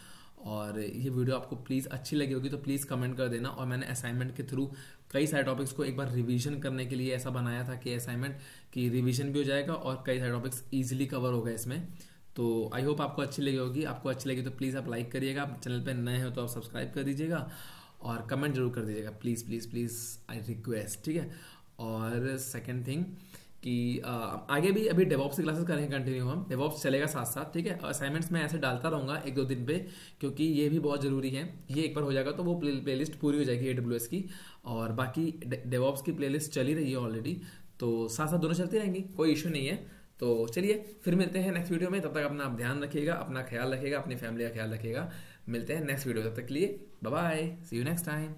और ये वीडियो आपको प्लीज़ अच्छी लगी होगी तो प्लीज़ कमेंट कर देना। और मैंने असाइनमेंट के थ्रू कई सारे टॉपिक्स को एक बार रिवीजन करने के लिए ऐसा बनाया था कि असाइनमेंट की रिवीजन भी हो जाएगा और कई सारे टॉपिक्स ईजिली कवर हो गए इसमें। तो आई होप आपको अच्छी लगी होगी। आपको अच्छी लगी तो प्लीज़ आप लाइक करिएगा, चैनल पे नए हो तो आप सब्सक्राइब कर दीजिएगा और कमेंट जरूर कर दीजिएगा, please please please, I request. ठीक है, और सेकंड थिंग कि आगे भी अभी डेवॉप्स की क्लासेस करेंगे कंटिन्यू, हम डेवॉप्स चलेगा साथ साथ। ठीक है, असाइनमेंट्स मैं ऐसे डालता रहूँगा 1-2 दिन पे, क्योंकि ये भी बहुत ज़रूरी है। ये एक बार हो जाएगा तो वो प्लेलिस्ट पूरी हो जाएगी AWS की, और बाकी डेवॉप्स की प्लेलिस्ट चली रही है ऑलरेडी, तो साथ साथ दोनों चलती रहेंगी, कोई इशू नहीं है। तो चलिए फिर मिलते हैं नेक्स्ट वीडियो में, तब तक अपना आप ध्यान रखिएगा, अपना ख्याल रखिएगा, अपनी फैमिली का ख्याल रखिएगा। मिलते हैं नेक्स्ट वीडियो, तब तक के लिए bye bye, see you next time.